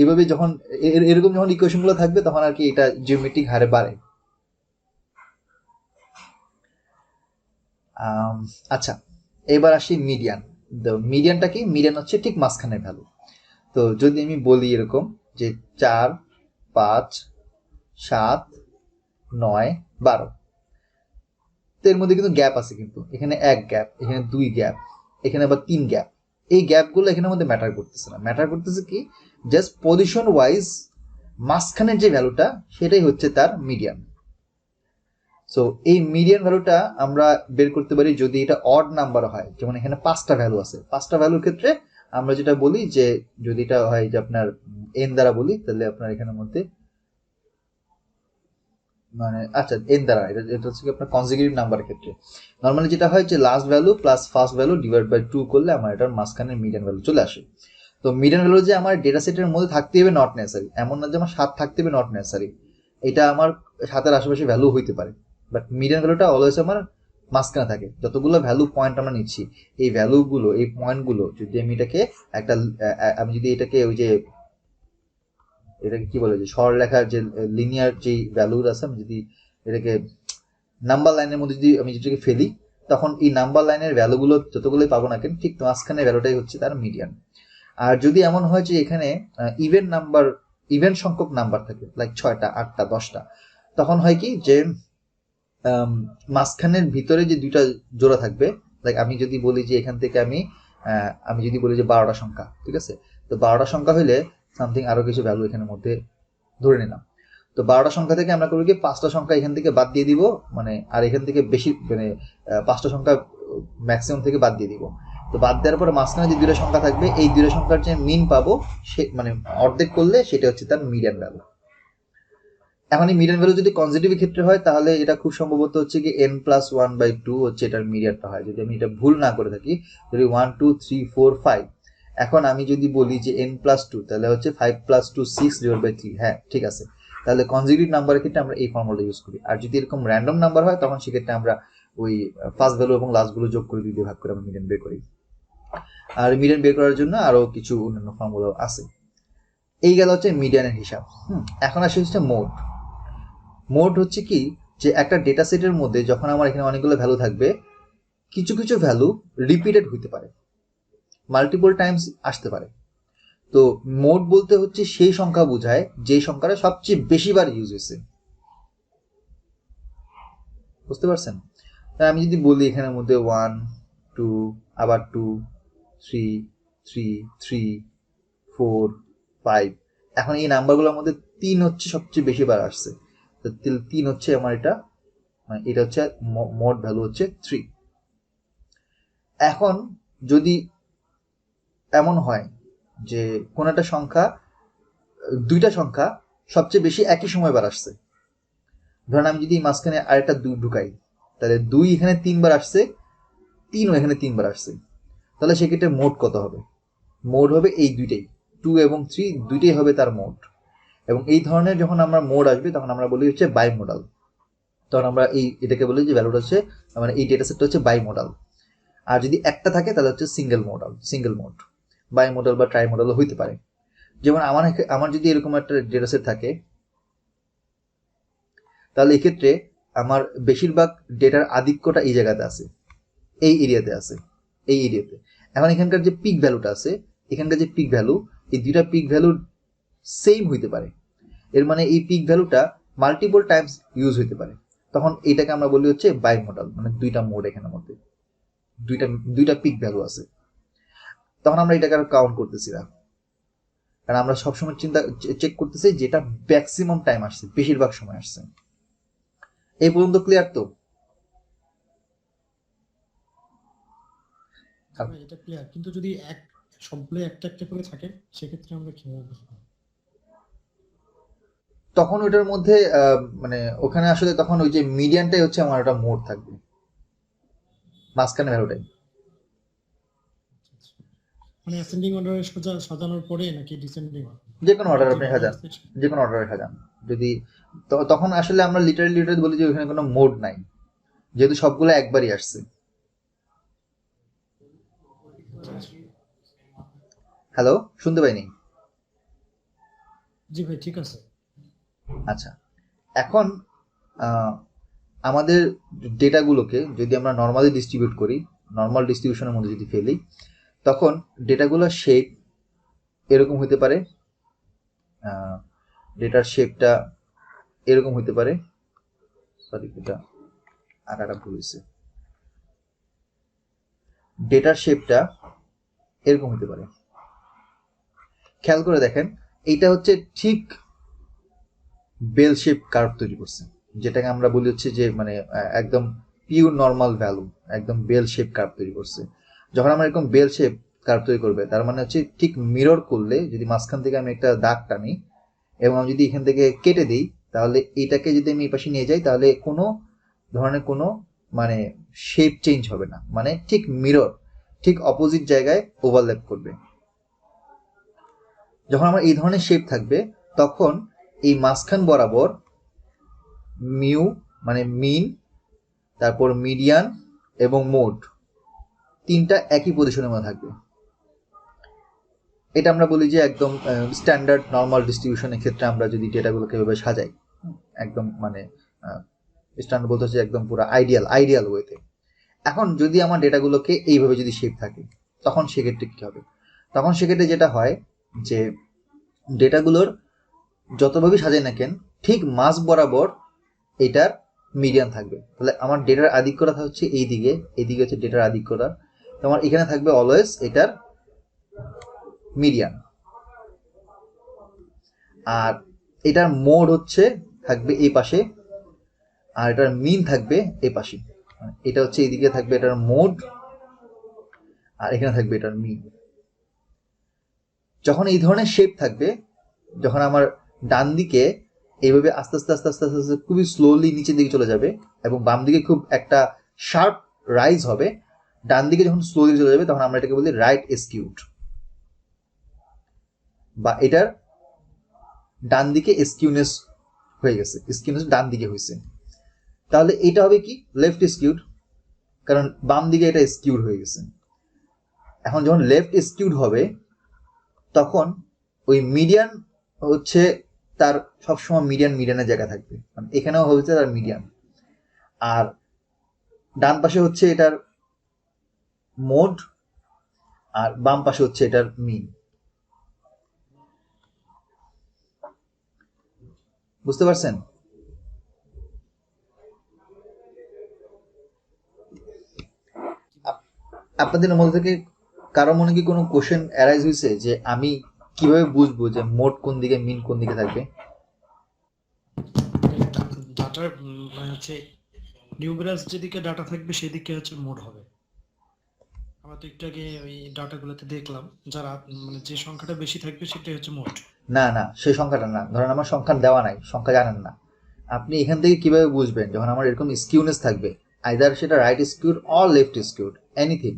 এইভাবে যখন এরকম যখন ইকুয়েশন গুলো থাকবে, তখন আর কি এটা জিওমেট্রিক হারে বাড়ে। আচ্ছা, এবার আসি মিডিয়ান। মিডিয়ানটা কি? মিডিয়ান হচ্ছে ঠিক মাঝখানের ভ্যালু। তো যদি আমি বলি এরকম যে 4, 5, 7, 9, 12, তো এর মধ্যে কিন্তু গ্যাপ আছে, কিন্তু এখানে 1 গ্যাপ, এখানে 2 গ্যাপ, এখানে আবার 3 গ্যাপ। এই গ্যাপগুলো এখানের মধ্যে ম্যাটার করতেছে না। ম্যাটার করতেছে কি? জাস্ট পজিশন ওয়াইজ মাঝখানের যে ভ্যালুটা, সেটাই হচ্ছে তার মিডিয়ান। সো এই মিডিয়ান ভ্যালুটা আমরা বের করতে পারি যদি এটা অড নাম্বার হয়। যেমন এখানে 5টা ভ্যালু আছে, 5টা ভ্যালুর ক্ষেত্রে আমরা যেটা বলি যে যদি এটা হয় যে আপনার এন দ্বারা বলি, তাহলে আপনার এখানের মধ্যে মানে আচ্ছা এন দ্বারা এটা এটা হচ্ছে কি আপনার কনজিকিউটিভ নাম্বারের ক্ষেত্রে নর্মালি যেটা হয় যে last value plus first value divide by 2 করলে আমার এটার মাঝখানে মিডিয়ান ভ্যালু চলে আসে। তো মিডিয়ান ভ্যালু যে আমার ডেটা সেটের মধ্যে থাকতে হবে নট নেসেসারি, এমন না যে আমার 7 থাকতে হবে নট নেসেসারি, এটা আমার 7-এর আশেপাশে ভ্যালু হইতে পারে, বাট মিডিয়ান ভ্যালুটা অলওয়েজ আমার মাঝখানে থাকে। যতগুলো ভ্যালু পয়েন্ট আমরা নিচ্ছি এই ভ্যালুগুলো এই পয়েন্টগুলো যদি আমি এটাকে একটা আমি যদি এটাকে ওই যে এটাকে কি বলে যে সরলরেখার যে লিনিয়ার যে ভ্যালু আছে আমি যদি এটাকে নাম্বার লাইনের মধ্যে যদি আমি যেটাকে ফেলি তখন এই নাম্বার লাইনের ভ্যালুগুলো যতগুলোই পাবো না কেন ঠিক মাঝখানে ভ্যালুটাই হচ্ছে তার মিডিয়ান। আর যদি এমন হয় যে এখানে ইভেন সংখ্যক নাম্বার থাকে লাইক 6টা 8টা 10টা, তখন হয় কি যে মাঝখানের ভিতরে যে দুইটা জোড়া থাকবে, লাইক আমি যদি বলি যে এখান থেকে আমি যদি বলি যে 12টা সংখ্যা, ঠিক আছে, তো 12টা সংখ্যা হইলে সামথিং আরো কিছু ভ্যালু এখানের মধ্যে ধরে নিলাম, তো 12টা সংখ্যা থেকে আমরা করবো কি 5টা সংখ্যা এখান থেকে বাদ দিয়ে দিব, মানে আর এখান থেকে বেশি মানে 5টা সংখ্যা ম্যাক্সিমাম থেকে বাদ দিয়ে দিব। তো বাদ দেওয়ার পরে মাঝখানে যে দুইটা সংখ্যা থাকবে এই দুইটা সংখ্যার যে মিন পাবো সে মানে অর্ধেক করলে সেটা হচ্ছে তার মিডিয়ান ভ্যালু। এখন এই মিডিয়ান ভ্যালু যদি কনজিটিভ ক্ষেত্রে হয় তাহলে এটা খুব সম্ভবত হচ্ছে কি n+1/2 হচ্ছে এটার মিডিয়ানটা হয়, যদি আমি এটা ভুল না করে থাকি। যদি 1 2 3 4 5, এখন আমি যদি বলি যে n+2 তাহলে হচ্ছে 5+2 6/3, হ্যাঁ ঠিক আছে, তাহলে কনজিটিভ নাম্বারের ক্ষেত্রে আমরা এই ফর্মুলাটা ইউজ করি। আর যদি এরকম র্যান্ডম নাম্বার হয় তখন সেক্ষেত্রে আমরা ওই ফার্স্ট ভ্যালু এবং লাস্ট ভ্যালু যোগ করে দিয়ে ভাগ করে আমরা মিডিয়ান বের করি। আর মিডিয়ান বের করার জন্য আরো কিছু অন্যান্য ফর্মুলা আছে। এই গেল হচ্ছে মিডিয়ানের হিসাব। এখন আসে হচ্ছে মোড। মোড হচ্ছে কি যে একটা ডেটা সেটের মধ্যে যখন আমার এখানে অনেকগুলো ভ্যালু থাকবে কিছু কিছু ভ্যালু রিপিটেড হইতে পারে, মাল্টিপল টাইমস আসতে পারে। তো মোড বলতে হচ্ছে সেই সংখ্যা বোঝায় যে সংখ্যাটা সবচেয়ে বেশিবার ইউজ হয়েছে, বুঝতে পারছেন? তাই আমি যদি বলি এখানের মধ্যে 1 2 আবার 2 3 3 3 4 5, এখন এই নাম্বারগুলোর মধ্যে 3 হচ্ছে সবচেয়ে বেশিবার আসছে, তো 3 হচ্ছে আমার এটা মানে এটা হচ্ছে মোড ভ্যালু হচ্ছে 3। এখন যদি এমন হয় যে কোন একটা সংখ্যা দুইটা সংখ্যা সবচেয়ে বেশি একই সময় বার আসছে, ধরেন আমি যদি মাঝখানে আরেকটা 2 ঢুকাই তাহলে 2 এখানে 3বার আসছে, 3ও এখানে 3বার আসছে, তাহলে সেক্ষেত্রে মোড কত হবে? মোড হবে এই দুইটাই, 2 এবং 3 দুইটাই হবে তার মোড। এবং এই ধরনের যখন আমরা মোড আসবে তখন আমরা বলি হচ্ছে বাই মোডাল, তখন আমরা এটাকে বলি যে ভ্যালুটা হচ্ছে মানে এই ডেটা সেটটা হচ্ছে বাই মোডাল। আর যদি একটা থাকে তাহলে হচ্ছে সিঙ্গেল মোড, বাই মোডাল বা ট্রাই মোডাল হইতে পারে। যেমন আমার যদি এরকম একটা ডেটা সেট থাকে তাহলে এক্ষেত্রে আমার বেশিরভাগ ডেটার আধিক্যটা এই জায়গাতে আছে, এই এরিয়াতে আছে, এই এরিয়াতে। এখন এখানকার যে পিক ভ্যালুটা আছে, এখানকার যে পিক ভ্যালু, এই দুইটা পিক ভ্যালু সেম হইতে পারে, এর মানে এই পিক ভ্যালুটা মাল্টিপল টাইমস ইউজ হইতে পারে, তখন এটাকে আমরা বলি হচ্ছে বাই মোডাল, মানে দুইটা মোড এখানের মধ্যে দুইটা পিক ভ্যালু আছে, তখন আমরা এটাকে আর কাউন্ট করতেছি না, কারণ আমরা সবসময় চেক করতেছি যেটা ম্যাক্সিমাম টাইম আসছে, বেশিরভাগ সময় আসছে। এই পর্যন্ত ক্লিয়ার তো? এটা ক্লিয়ার, কিন্তু যদি সবগুলো একটা একটা করে থাকে সেক্ষেত্রে আমরা কিভাবে বুঝবো? তখন ওইটার মধ্যে মানে ওখানে আসলে তখন ওই যে মিডিয়ানটাই হচ্ছে আমার একটা মোড থাকবে, মাঝখানে ভ্যালুটাই। মানে অ্যাসেন্ডিং অর্ডারে সাজানোর পরে নাকি ডিসেন্ডিং? যে কোনো অর্ডার আপনি সাজান, যে কোনো অর্ডারে সাজান। যদি তখন আসলে আমরা লিটারালি বলি যে ওখানে কোনো মোড নাই, যেহেতু সবগুলো একবারই আসছে। হ্যালো, শুনতে পাইনি? জি ভাই ঠিক আছে। আচ্ছা, এখন আমাদের ডেটাগুলোকে যদি আমরা নর্মালি ডিস্ট্রিবিউট করি, নর্মাল ডিস্ট্রিবিউশনের মধ্যে যদি ফেলি, তখন ডেটাগুলোর শেপ এরকম হতে পারে, ডেটার শেপটা এরকম হতে পারে, সরি এটা আকারটা ভুল হয়েছে, ডেটার শেপটা এরকম হতে পারে। খেয়াল করে দেখেন এইটা হচ্ছে ঠিক বেল শেপ কার্ভ তৈরি করছে, যেটাকে আমরা বলি হচ্ছে যে মানে একদম পিওর নর্মাল ভ্যালু, একদম বেল শেপ কার্ভ তৈরি করছে। যখন আমরা এরকম বেল শেপ কার্ভ তৈরি করবে তার মানে হচ্ছে ঠিক মিরর করলে যদি মাঝখান থেকে আমি একটা দাগ টানি এবং আমি যদি এখান থেকে কেটে দিই তাহলে এটাকে যদি আমি এই পাশে নিয়ে যাই তাহলে কোনো ধরনের কোনো মানে শেপ চেঞ্জ হবে না, মানে ঠিক মিরর, ঠিক অপোজিট জায়গায় ওভারল্যাপ করবে। যখন আমার এই ধরনের শেপ থাকবে তখন এই মাঝখান বরাবর মিউ মানে মিন, তারপর মিডিয়ান এবং মোড, তিনটা একই পজিশনের মধ্যে থাকবে। এটা আমরা বলি যে একদম স্ট্যান্ডার্ড নর্মাল ডিস্ট্রিবিউশনের ক্ষেত্রে আমরা যদি ডেটাগুলোকে এভাবে সাজাই, একদম মানে স্ট্যান্ডার্ড বলতে হচ্ছে একদম পুরো আইডিয়াল ওয়েতে। এখন যদি আমার ডেটাগুলোকে এইভাবে যদি শেপ থাকে তখন সেক্ষেত্রে কী হবে? তখন সেক্ষেত্রে যেটা হয় যে ডেটাগুলোর যতভাবেই সাজাই না কেন ঠিক মাঝ বরাবর এটার মিডিয়ান থাকবে। তাহলে আমার ডেটার আধিক্যতা হচ্ছে এইদিকে হচ্ছে ডেটার আধিক্যতা, তোমার এখানে থাকবে অলওয়েজ এটার মিডিয়ান, আর এটার মোড হচ্ছে থাকবে এই পাশে, আর এটার মিন থাকবে এই পাশে। এটা হচ্ছে এইদিকে থাকবে এটার মোড, আর এখানে থাকবে এটার মিন। যখন এই ধরনের শেপ থাকবে, যখন আমার ডান দিকে এইভাবে আস্তে আস্তে আস্তে আস্তে আস্তে আস্তে খুবই স্লোলি নিচের দিকে চলে যাবে এবং বাম দিকে খুব একটা শার্প রাইজ হবে, ডান দিকে যখন স্লোলি চলে যাবে তখন আমরা এটাকে বলি রাইট এসকিউড, বা এটার ডান দিকে এসকিউনেস হয়ে গেছে, এসকিউনেস ডান দিকে হয়েছে। তাহলে এটা হবে কি লেফট স্কিউড, কারণ বাম দিকে এটা স্কিউড হয়ে গেছে। এখন যখন লেফট স্কিউড হবে তখন ওই মিডিয়ান হচ্ছে তার সবসময় মিডিয়ানের জায়গা থাকবে, মানে এখানেও হচ্ছে তার মিডিয়ান, আর ডান পাশে হচ্ছে এটার মোড, আর বাম পাশে হচ্ছে এটার মিন। বুঝতে পারছেন? আপনাদের মধ্যে থেকে কারো মনে কি কোনো কোশ্চেন অ্যারাইজ হয়েছে যে আমি কিভাবে বুঝবো যে মোড কোন দিকে মিন কোন দিকে থাকবে? ডাটার মানে হচ্ছে নিউমেরাস যেদিকে ডাটা থাকবে সেদিকে হচ্ছে মোড হবে। আমরা তো একটু আগে ওই ডাটাগুলোতে দেখলাম যারা মানে যে সংখ্যাটা বেশি থাকবে সেটাই হচ্ছে মোড। না না, সেই সংখ্যাটা না, ধরেন আমার সংখ্যা দেওয়া নাই, সংখ্যা জানেন না, আপনি এখান থেকে কিভাবে বুঝবেন যখন আমার এরকম স্কিউনেস থাকবে, আইদার সেটা right skewed or left skewed anything,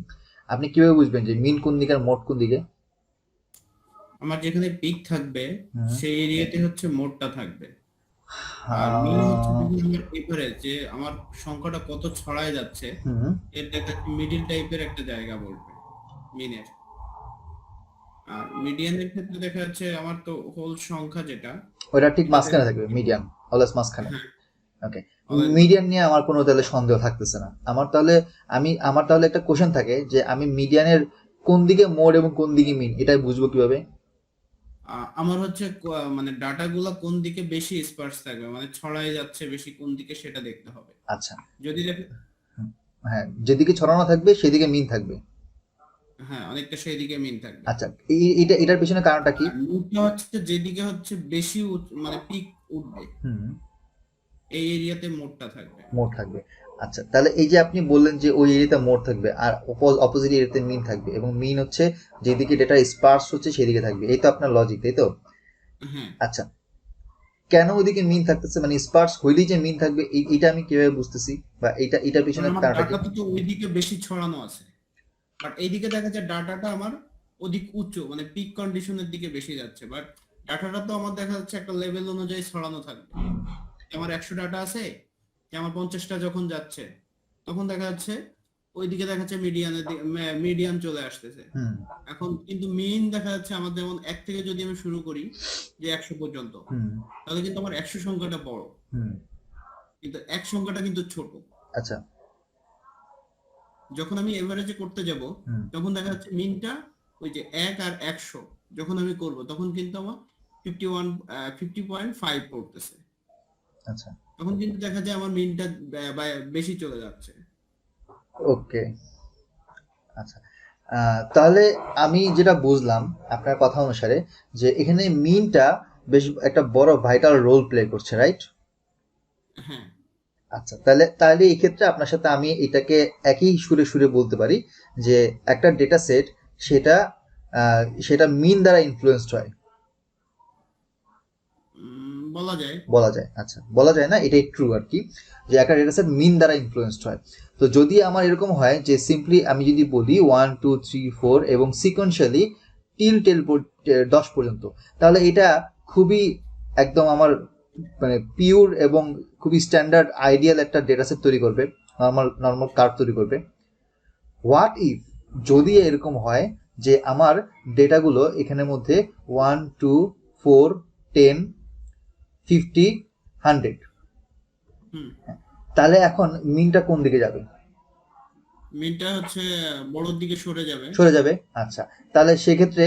আপনি কিভাবে বুঝবেন যে মিন কোন দিকে আর মোড কোন দিকে? আমার যেখানে পিক থাকবে হুম। সেই এরিয়াতে হচ্ছে মোডটা থাকবে, আর মিন হচ্ছে যখন আমার এভারেজ যে আমার সংখ্যাটা কত ছড়ায় যাচ্ছে হুম। এর দেখা যাচ্ছে মিডিল টাইপের একটা জায়গা বলবে মিনের। আর মিডিয়ানের ক্ষেত্রে দেখা যাচ্ছে আমার তো হোল সংখ্যা যেটা ওটা ঠিক এটা মাঝখানে দেখা থাকবে, মিডিয়ান অলওয়েজ মাঝখানে। হ্যাঁ ওকে, always মিডিয়ান নিয়ে আমার কোনো তাহলে সন্দেহ থাকতেছে না। আমার তাহলে একটা কোশ্চেন থাকে যে আমি মিডিয়ানের কোন দিকে মোড এবং কোন দিকে মিন এটাই বুঝবো কিভাবে? আমার হচ্ছে মানে ডাটাগুলো কোন দিকে বেশি স্পার্স থাকবে মানে ছড়ায় যাচ্ছে বেশি কোন দিকে সেটা দেখতে হবে। আচ্ছা। যদি দেখে হুম, হ্যাঁ, যেদিকে ছড়ানো থাকবে সেদিকে মিন থাকবে। হ্যাঁ অনেকটা সেই দিকে মিন থাকবে। আচ্ছা, এটার পেছনে কারণটা কি? আর মোডটা হচ্ছে যেদিকে হচ্ছে বেশি মানে পিক উঠবে হুম। এই এরিয়াতে মোডটা থাকবে। মোড থাকবে। আচ্ছা, তাহলে এই যে আপনি বললেন যে ওই এরিয়াতে মোড থাকবে আর অপোজিট এরিয়াতে মিন থাকবে, এবং মিন হচ্ছে যেদিকে ডেটা স্পার্স হচ্ছে সেদিকে থাকবে, এই তো আপনার লজিক, তাই তো? হ্যাঁ আচ্ছা, কেন ওইদিকে মিন থাকতেছে, মানে স্পার্স হইলেই যে মিন থাকবে এটা আমি কিভাবে বুঝতেছি, বা এটার কারণ পিছনে আমার কারণটা কি? ডাটা তো ওইদিকে বেশি ছড়ানো আছে, বাট এইদিকে দেখা যায় ডাটাটা আমার অধিক উচ্চ মানে পিক কন্ডিশনের দিকে বেশি যাচ্ছে, বাট ডাটাটা তো আমার দেখা যাচ্ছে একটা লেভেল অনুযায়ী ছড়ানো থাকবে। আমার 100 ডাটা আছে, আমার 50টা যখন যাচ্ছে তখন দেখা যাচ্ছে ওইদিকে দেখা যাচ্ছে মিডিয়ান চলে আসতেছে। হুম। এখন কিন্তু মিন দেখা যাচ্ছে আমার যেমন 1 থেকে যদি আমি শুরু করি যে 100 পর্যন্ত, হুম। তাহলে কিন্তু আমার 100 সংখ্যাটা বড় হুম। কিন্তু 1 সংখ্যাটা কিন্তু ছোট। আচ্ছা। যখন আমি এভারেজে করতে যাব হুম। তখন দেখা যাচ্ছে মিনটা ওই যে 1 আর 100 যখন আমি করব তখন কিন্তু আমার 50.5 পড়তেছে। আচ্ছা। তখন কিন্তু দেখা যায় আমার মিনটা বেশি চলে যাচ্ছে। ওকে। আচ্ছা, তাহলে আমি যেটা বুঝলাম আপনার কথা অনুসারে যে এখানে মিনটা বেশ একটা বড় ভাইটাল রোল প্লে করছে, রাইট? হ্যাঁ আচ্ছা, তাহলে তাহলে এই ক্ষেত্রে আপনার সাথে আমি এটাকে একই সুরে সুরে বলতে পারি যে একটা ডেটা সেট সেটা সেটা মিন দ্বারা ইনফ্লুয়েসড হয়। বলা যায়। বলা যায়, আচ্ছা বলা যায় না, এটাই ট্রু আর কি, যে একটা ডেটা সেট মিন দ্বারা ইনফ্লুয়েসড হয়। তো যদি আমার এরকম হয় যে সিম্পলি আমি যদি বলি 1 2 3 4 এবং সিকোয়েন্সিয়ালি টিল 10 পর্যন্ত, তাহলে এটা খুবই একদম আমার মানে পিওর এবং খুবই স্ট্যান্ডার্ড আইডিয়াল একটা ডেটা সেট তৈরি করবে, নর্মাল কার্ভ তৈরি করবে। হোয়াট ইফ যদি এরকম হয় যে আমার ডেটাগুলো এখানের মধ্যে 1 2 4 10 50 100, হুম, তাহলে এখন মিনটা কোন দিকে যাবে? মিনটা হচ্ছে বড়র দিকে সরে যাবে। সরে যাবে, আচ্ছা। তাহলে সেক্ষেত্রে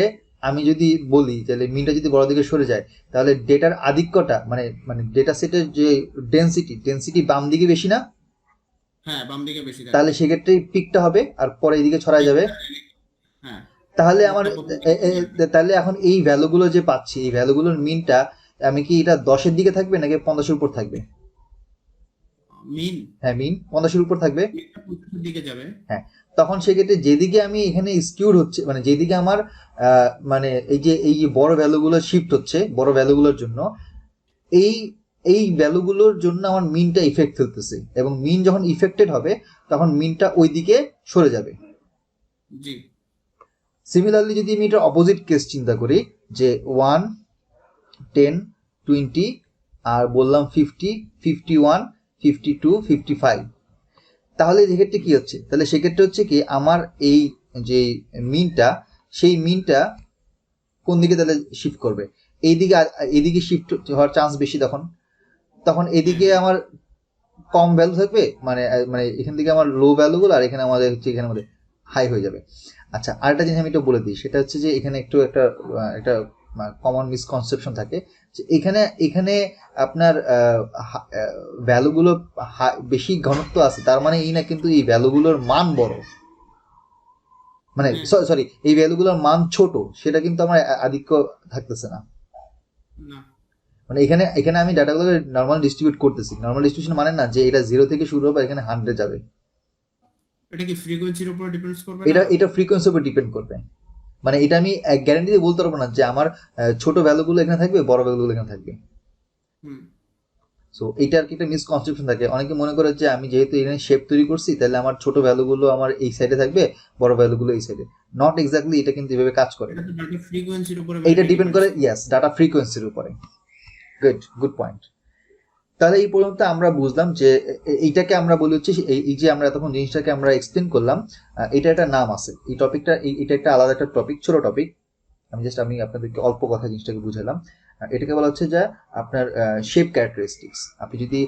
আমি যদি বলি তাহলে মিনটা যদি বড় দিকে সরে যায়, তাহলে ডেটার আধিক্যটা মানে মানে ডেটা সেটের যে ডেন্সিটি বাম দিকে বেশি না? হ্যাঁ, বাম দিকে বেশি থাকবে। তাহলে সেক্ষেত্রে পিকটা হবে আর পরে এইদিকে ছড়ায় যাবে। হ্যাঁ, তাহলে আমার মোডটা প্রথম দিকে চলে যাবে। তাহলে এখন এই ভ্যালুগুলো যে পাচ্ছি, এই ভ্যালুগুলোর মিনটা আমি কি এটা 10-এর দিকে থাকবে নাকি 50-এর উপর থাকবে? মিন হ্যাঁ, মিন 50-এর উপর থাকবে। মিনটা 25 দিকে যাবে। হ্যাঁ, তখন সেক্ষেত্রে যেদিকে আমি এখানে স্কিউড হচ্ছে মানে যেদিকে আমার মানে এই যে বড় ভ্যালুগুলো শিফট হচ্ছে বড় ভ্যালুগুলোর জন্য, এই এই ভ্যালুগুলোর জন্য আমার মিনটা ইফেক্ট ফেলতেছে, এবং মিন যখন ইফেক্টেড হবে তখন মিনটা ওই দিকে সরে যাবে। জি, সিমিলারলি যদি আমি এটা অপোজিট কেস চিন্তা করি যে 1 10 20 আর বললাম 50 51 52 55, তাহলে সেক্ষেত্রে কি হচ্ছে? তাহলে সেক্ষেত্রে হচ্ছে কি আমার এই যে মিনটা, সেই মিনটা কোন দিকে তাহলে শিফট করবে? এইদিকে, এইদিকে শিফট হওয়ার চান্স বেশি। তখন তখন এদিকে আমার কম ভ্যালু থাকবে, মানে মানে এখান থেকে আমার লো ভ্যালুগুলো আর এখানে আমাদের হচ্ছে এখানে আমাদের হাই হয়ে যাবে। আচ্ছা, আরেকটা জিনিস আমি একটু বলে দিই, সেটা হচ্ছে যে এখানে একটু একটা কমন মিসকনসেপশন থাকে যে এখানে এখানে আপনার ভ্যালুগুলো বেশি ঘনত্ব আছে তার মানে এই না কিন্তু এই ভ্যালুগুলোর মান বড়, মানে সরি এই ভ্যালুগুলোর মান ছোট, সেটা কিন্তু আমার আধিক্য থাকতেছে না। না, মানে এখানে এখানে আমি ডাটাগুলোকে নর্মাল ডিস্ট্রিবিউট করতেছি। নর্মাল ডিস্ট্রিবিউশন মানে না যে এটা 0 থেকে শুরু হবে এখানে 100 যাবে। এটা কি ফ্রিকোয়েন্সির উপর ডিপেন্ডস করবে এটা না? এটা ফ্রিকোয়েন্সির উপর ডিপেন্ড করবে। মানে এটা আমি গ্যারান্টি দিয়ে বলতে পারবো না যে আমার ছোট ভ্যালুগুলো এখানে থাকবে, বড় ভ্যালুগুলো এখানে থাকবে। হুম, সো এটা আর কি একটা মিসকনসেপশন থাকে। অনেকে মনে করে যে আমি যেহেতু এখানে শেপ তৈরি করছি তাহলে আমার ছোট ভ্যালুগুলো আমার এই সাইডে থাকবে, বড় ভ্যালুগুলো এই সাইডে। নট এক্স্যাক্টলি, এটা কিন্তু এভাবে কাজ করে এটা না। তো ডাটা ফ্রিকোয়েন্সির উপরে এটা ডিপেন্ড ডিপেন্ডস করে, করে। ইয়েস, ডাটা ফ্রিকোয়েন্সির উপরে। Good point. তাহলে এই পর্যন্ত আমরা বুঝলাম যে এইটাকে আমরা বলি হচ্ছে এই যে আমরা এতক্ষণ জিনিসটাকে আমরা এক্সপ্লেন করলাম, এটা একটা নাম আছে এই টপিকটা, এটা একটা আলাদা একটা টপিক, ছোট টপিক। আমি আপনাদেরকে অল্প কথা জিনিসটাকে বুঝালাম। এটাকে বলা হচ্ছে যে আপনার শেপ ক্যারেক্টারিস্টিক্স। আপনি যদি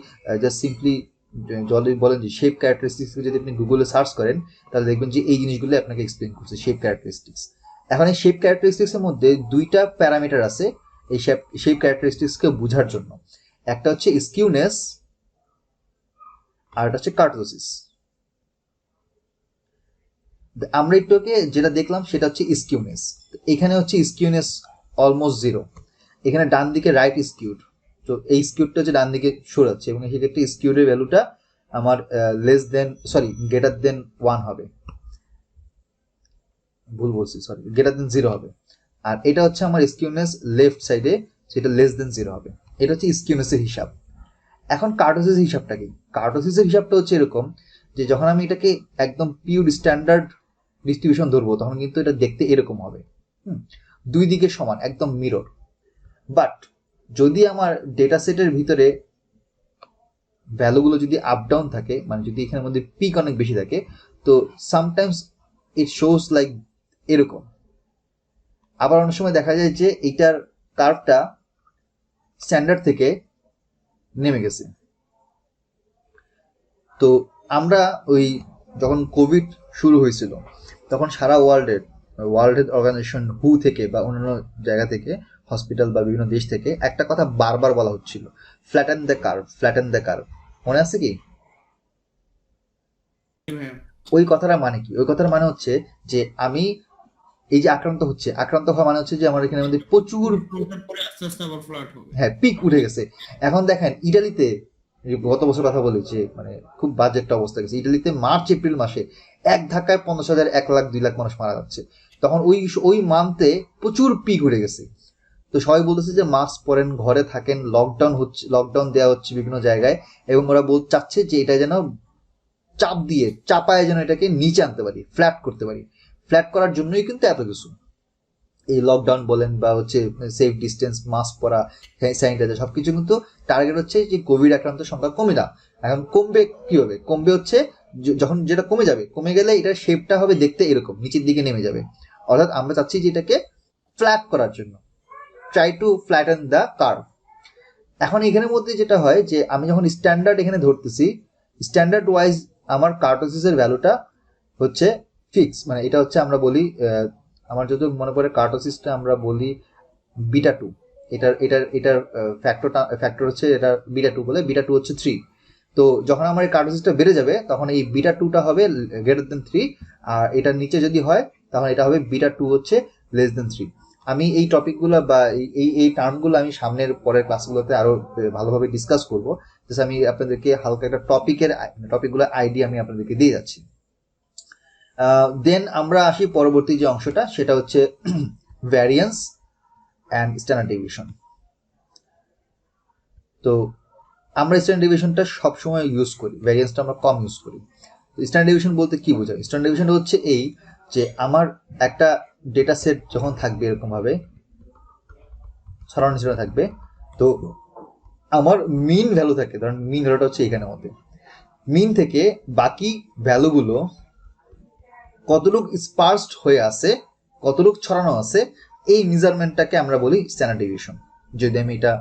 জাস্ট সিম্পলি বলেন যে শেপ ক্যারেক্টারিস্টিক্স যদি আপনি গুগলে সার্চ করেন তাহলে দেখবেন যে এই জিনিসগুলো আপনাকে এক্সপ্লেন করছে শেপ ক্যারেক্টারিস্টিক্স। এখন এই শেপ ক্যারেক্টারিস্টিক্স এর মধ্যে দুইটা প্যারামিটার আছে এই শেপ ক্যারেক্টারিস্টিক্সকে বোঝার জন্য। একটা হচ্ছে স্কিউনেস আর একটা হচ্ছে কার্টোসিস। আমরা একটুকে যেটা দেখলাম সেটা হচ্ছে স্কিউনেস। এখানে হচ্ছে স্কিউনেস অলমোস্ট 0, এখানে ডান দিকে রাইট স্কিউড, তো এই স্কিউডটা হচ্ছে ডান দিকে সরাচ্ছে এবং সেক্ষেত্রে স্কিউডের ভ্যালুটা আমার গ্রেটার দেন 1 হবে, ভুল বলছি, গ্রেটার দেন 0 হবে। আর এটা হচ্ছে আমার স্কিউনেস লেফট সাইডে, সেটা লেস দেন 0 হবে। এটা হচ্ছে স্কিউনেসের হিসাব। এখন কার্টোসিস হিসাবটা কি? কার্টোসিসের হিসাবটা হচ্ছে এরকম যে যখন আমি এটাকে একদম পিওর স্ট্যান্ডার্ড ডিস্ট্রিবিউশন ধরবো তখন কিন্তু এটা দেখতে এরকম হবে, দুই দিকে সমান, একদম মিরর। বাট যদি আমার ডেটা সেটের ভিতরে ভ্যালুগুলো যদি আপ ডাউন থাকে, মানে যদি এখানের মধ্যে পিক অনেক বেশি থাকে, তো সামটাইমস ইট শোস লাইক এরকম। আবার অনেক সময় দেখা যায় যে এইটার কার্ভটা স্ট্যান্ডার্ড থেকে নেমে গেছে। তো আমরা ওই যখন কোভিড শুরু হয়েছিল তখন সারা ওয়ার্ল্ড হেলথ অর্গানাইজেশন হু থেকে বা অন্যান্য জায়গা থেকে, হসপিটাল বা বিভিন্ন দেশ থেকে একটা কথা বারবার বলা হচ্ছিল, flatten the curve, flatten the curve. মনে আছে কি? ওই কথাটা মানে কি? ওই কথার মানে হচ্ছে যে আমি এই যে আক্রান্ত হওয়া মানে হচ্ছে যে আমার এখানে মধ্যে প্রচুর আস্তে আস্তে আবার ফ্ল্যাট হবে। হ্যাঁ, পিক উঠে গেছে। এখন দেখেন ইটালিতে, গত বছর কথা বলেছে, মানে খুব বাজে একটা অবস্থা গেছে ইটালিতে। মার্চ এপ্রিল মাসে এক ধাক্কায় 50,000 1 লাখ 2 লাখ মানুষ মারা যাচ্ছে। তখন ওই মান্থে প্রচুর পিক উঠে গেছে। তো সবাই বলতেছে যে মাস্ক পরেন, ঘরে থাকেন, লকডাউন দেওয়া হচ্ছে বিভিন্ন জায়গায়, এবং ওরা চাচ্ছে যে এটা যেন চাপ দিয়ে চাপায় যেন এটাকে নিচে আনতে পারি, ফ্ল্যাট করতে পারি। ফ্ল্যাট করার জন্যই কিন্তু এত কিছু, এই লকডাউন বলেন বা হচ্ছে সেফ ডিস্টেন্স, মাস্ক পরা, স্যানিটাইজার, সবকিছু কিন্তু টার্গেট হচ্ছে যে কোভিড আক্রান্তের সংখ্যা কমে দাও। এখন কমবে কিভাবে? কমবে হচ্ছে যখন যেটা কমে যাবে, কমে গেলে এটার শেপটা হবে দেখতে এরকম নিচের দিকে নেমে যাবে। অর্থাৎ আমরা চাচ্ছি যে এটাকে ফ্ল্যাট করার জন্য, try to flatten the curve. এখন এখানের মধ্যে যেটা হয় যে আমি যখন স্ট্যান্ডার্ড এখানে ধরতেছি, স্ট্যান্ডার্ড ওয়াইজ আমার কার্টোসিসের ভ্যালুটা হচ্ছে ফিক্স, মানে এটা হচ্ছে আমরা বলি, আমার যদি মনে পড়ে কার্টোসিসটা আমরা বলি বিটা 2, এটার ফ্যাক্টর হচ্ছে এটা বিটা 2 বলে, বিটা 2 হচ্ছে 3। তো যখন আমার এই কার্টোসিসটা বেড়ে যাবে তখন এই বিটা 2টা হবে গ্রেটার দেন 3, আর এটার নিচে যদি হয় তখন এটা হবে বিটা 2 হচ্ছে লেস দেন 3। আমি এই টপিকগুলো বা এই টার্মগুলো আমি সামনের পরের ক্লাসগুলোতে আরো ভালোভাবে ডিসকাস করবো। জাস্ট আমি আপনাদেরকে হালকা একটা টপিকগুলো আইডিয়া আমি আপনাদেরকে দিয়ে যাচ্ছি। দেন আমরা আসি পরবর্তী যে অংশটা, সেটা হচ্ছে ভ্যারিয়েন্স অ্যান্ড স্ট্যান্ডার্ড ডেভিয়েশন। তো আমরা স্ট্যান্ডার্ড ডেভিয়েশনটা সবসময় ইউজ করি, ভ্যারিয়েন্সটা আমরা কম ইউজ করি। স্ট্যান্ডার্ড ডেভিয়েশন বলতে কি বোঝায়? স্ট্যান্ডার্ড ডেভিয়েশনটা হচ্ছে এই যে আমার একটা ডেটা সেট যখন থাকবে এরকম ভাবে ছড়ানো ছিটানো থাকবে, তো আমার মিন ভ্যালু থাকে, ধরেন মিন ভ্যালুটা হচ্ছে এখানের মধ্যে, মিন থেকে বাকি ভ্যালুগুলো কতটুক স্পার্সড হয়ে আছে, কতটুক ছড়ানো আছে, এই মেজারমেন্টটাকে আমরা বলি স্ট্যান্ডার্ড ডেভিয়েশন। যদি আমি এটা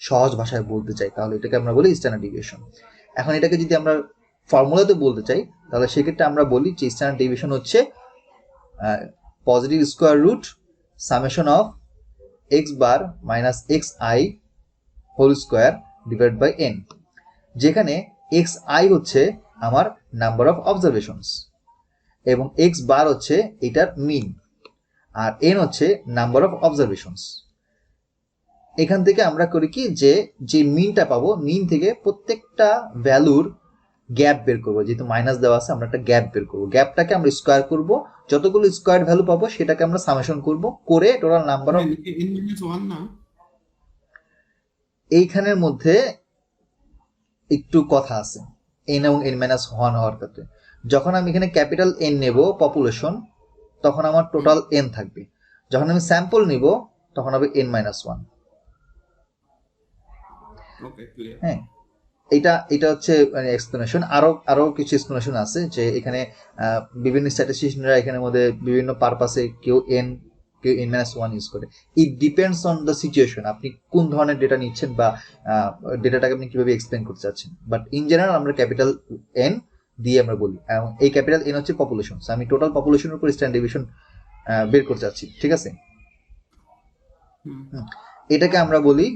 সহজ ভাষায় বলতে চাই তাহলে এটাকে আমরা বলি স্ট্যান্ডার্ড ডেভিয়েশন। এখন এটাকে যদি আমরা ফর্মুলাতে বলতে চাই তাহলে সেক্ষেত্রে আমরা বলি যে স্ট্যান্ডার্ড ডেভিয়েশন হচ্ছে positive square root summation of x bar minus x i whole square divide by n, যেখানে এক্স আই হচ্ছে আমার নাম্বার অফ অবজারভেশনস এবং এক্স বার হচ্ছে এটার মিন, আর এন হচ্ছে নাম্বার অফ অবজারভেশনস। এখান থেকে আমরা করি কি যে মিনটা পাবো, মিন থেকে প্রত্যেকটা ভ্যালুর গ্যাপ বের করবো, যেহেতু মাইনাস দেওয়া আছে আমরা একটা গ্যাপ বের করবো, গ্যাপটাকে আমরা স্কোয়ার করব, যতগুলো স্কোয়ার ভ্যালু পাবো সেটাকে আমরা সামেশন করব করে টোটাল নাম্বার অফ। এইখানের মধ্যে একটু কথা আছে এন এবং এন মাইনাস 1 হওয়ার ক্ষেত্রে। যখন আমি এখানে ক্যাপিটাল এন নেব পপুলেশন, তখন আমার টোটাল এন থাকবে, যখন আমি স্যাম্পল নিব তখন হবে এন মাইনাস 1। হ্যাঁ, এটা হচ্ছে মানে এক্সপ্লেনেশন। আরো কিছু এক্সপ্লেনেশন আছে যে এখানে বিভিন্ন স্ট্যাটিস্টিশিয়ানরা এখানের মধ্যে বিভিন্ন পারপাসে কেউ এন মাইনাস 1 ইউজ করে। It depends on the situation, আপনি কোন ধরনের ডেটা নিচ্ছেন বা ডেটাটাকে আপনি কিভাবে এক্সপ্লেন করতে চাচ্ছেন। বাট ইন জেনারেল আমরা ক্যাপিটাল এন দিয়ে আমরা বলি, এবং এই ক্যাপিটাল এন হচ্ছে পপুলেশন। আমি টোটাল পপুলেশনের উপর স্ট্যান্ডার্ড ডেভিয়েশন বের করতে চাচ্ছি, ঠিক আছে? এটাকে আমরা বলি,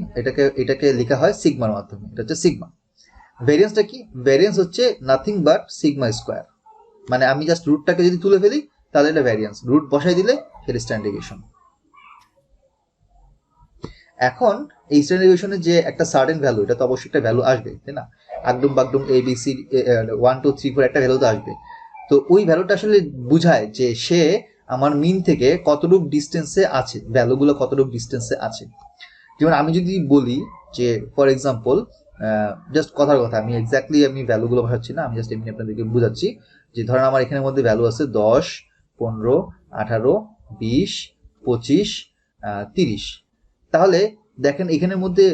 এটাকে লেখা হয় সিগমার মাধ্যমে, এটা হচ্ছে সিগমা। ভ্যারিয়েন্সটা কি? ভ্যারিয়েন্স হচ্ছে নাথিং বাট সিগমা স্কোয়ার, মানে আমি জাস্ট রুটটাকে যদি তুলে ফেলি তাহলে এটা ভ্যারিয়েন্স, রুট বসাই দিলে সেটা স্ট্যান্ডার্ড ডেভিয়েশন। এখন এই স্ট্যান্ডার্ড ডেভিয়েশনের যে একটা সার্টেন ভ্যালু, এটা তো অবশ্যই একটা ভ্যালু আসবে, তাই না? একদম বাকদম এ বি সি 1 2 3 4 একটা ভ্যালু তো আসবে। তো ওই ভ্যালুটা আসলে বোঝায় যে সে আমার মিন থেকে কতটুক ডিস্টেন্সে আছে, ভ্যালুগুলো কতটুক ডিস্টেন্সে আছে। যেমন আমি যদি বলি যে ফর এক্সাম্পল, জাস্ট কথার কথা, আমি এক্স্যাক্টলি আমি ভ্যালুগুলো ভাবছি না, আমি জাস্ট এমনি আপনাদেরকে বোঝাচ্ছি যে ধরেন আমার এখানের মধ্যে ভ্যালু আছে 10 15 18 20 25 30। তাহলে দেখেন এখানের মধ্যে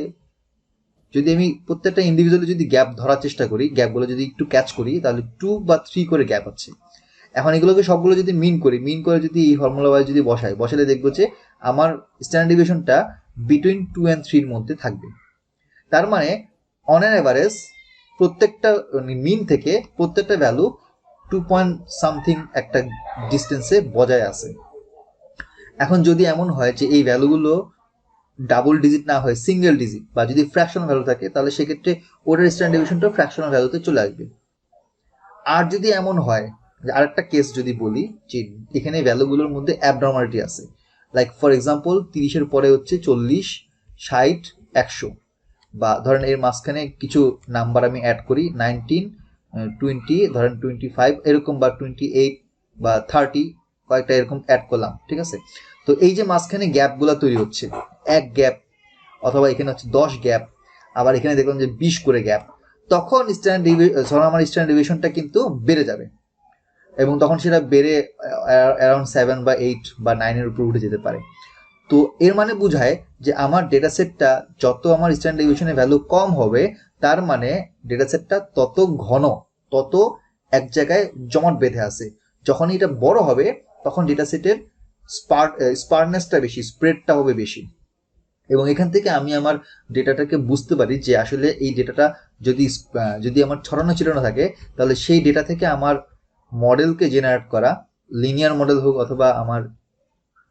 যদি আমি প্রত্যেকটা ইন্ডিভিজুয়ালি যদি গ্যাপ ধরার চেষ্টা করি, গ্যাপগুলো যদি একটু ক্যাচ করি, তাহলে 2 বা 3 করে গ্যাপ আছে। এখন এগুলোকে সবগুলো যদি মিন করে যদি এই ফর্মুলা ওয়াইজ যদি বসালে দেখবো যে আমার স্ট্যান্ডার্ড ডেভিয়েশনটা বিটুইন 2 and 3 এর মধ্যে থাকবে। তার মানে অন অ্যান এভারেজ প্রত্যেকটা মিন থেকে প্রত্যেকটা ভ্যালু 2 পয়েন্ট সামথিং একটা ডিস্টেন্সে বজায় আছে। এখন যদি এমন হয় যে এই ভ্যালুগুলো ডাবল ডিজিট না হয় সিঙ্গেল ডিজিট, বা যদি ফ্র্যাকশনাল ভ্যালু থাকে, তাহলে সেক্ষেত্রে ওটার স্ট্যান্ডার্ড ডেভিয়েশনটা ফ্র্যাকশনাল ভ্যালুতে চলে আসবে। আর যদি এমন হয় যে আরেকটা কেস যদি বলি যে এখানে ভ্যালুগুলোর মধ্যে অ্যাবনর্মালিটি আছে, লাইক ফর এক্সাম্পল 30-এর পরে হচ্ছে 40 60 100, বা ধরেন এর মাঝখানে কিছু নাম্বার আমি অ্যাড করি 19 20 ধরেন 25 এরকম, বা 28 বা 30 কয়েকটা এরকম অ্যাড করলাম, ঠিক আছে? তো এই যে মাঝখানে গ্যাপগুলো তৈরি হচ্ছে, 1 গ্যাপ, অথবা এখানে হচ্ছে 10 গ্যাপ, আবার এখানে দেখলাম যে 20 করে গ্যাপ, তখন ধরুন আমার স্ট্যান্ডার্ড ডিভিয়েশনটা কিন্তু বেড়ে যাবে, এবং তখন সেটা বেড়ে অ্যারাউন্ড 7 বা 8 বা 9 এর উপর উঠে যেতে পারে। তো এর মানে বোঝায় যে আমার ডেটা সেটটা যত আমার স্ট্যান্ডার্ড ডিভিয়েশনের ভ্যালু কম হবে, তার মানে ডেটা সেটটা তত ঘন, তত এক জায়গায় জমাট বেঁধে আছে। যখন এটা বড় হবে তখন ডেটা সেটের স্পারনেসটা বেশি, স্প্রেডটা হবে বেশি, এবং এখান থেকে আমি আমার ডেটাটাকে বুঝতে পারি যে আসলে এই ডেটাটা যদি আমার ছড়ানো ছিটানো থাকে, তাহলে সেই ডেটা থেকে আমার মডেলকে জেনারেট করা, লিনিয়ার মডেল হোক অথবা আমার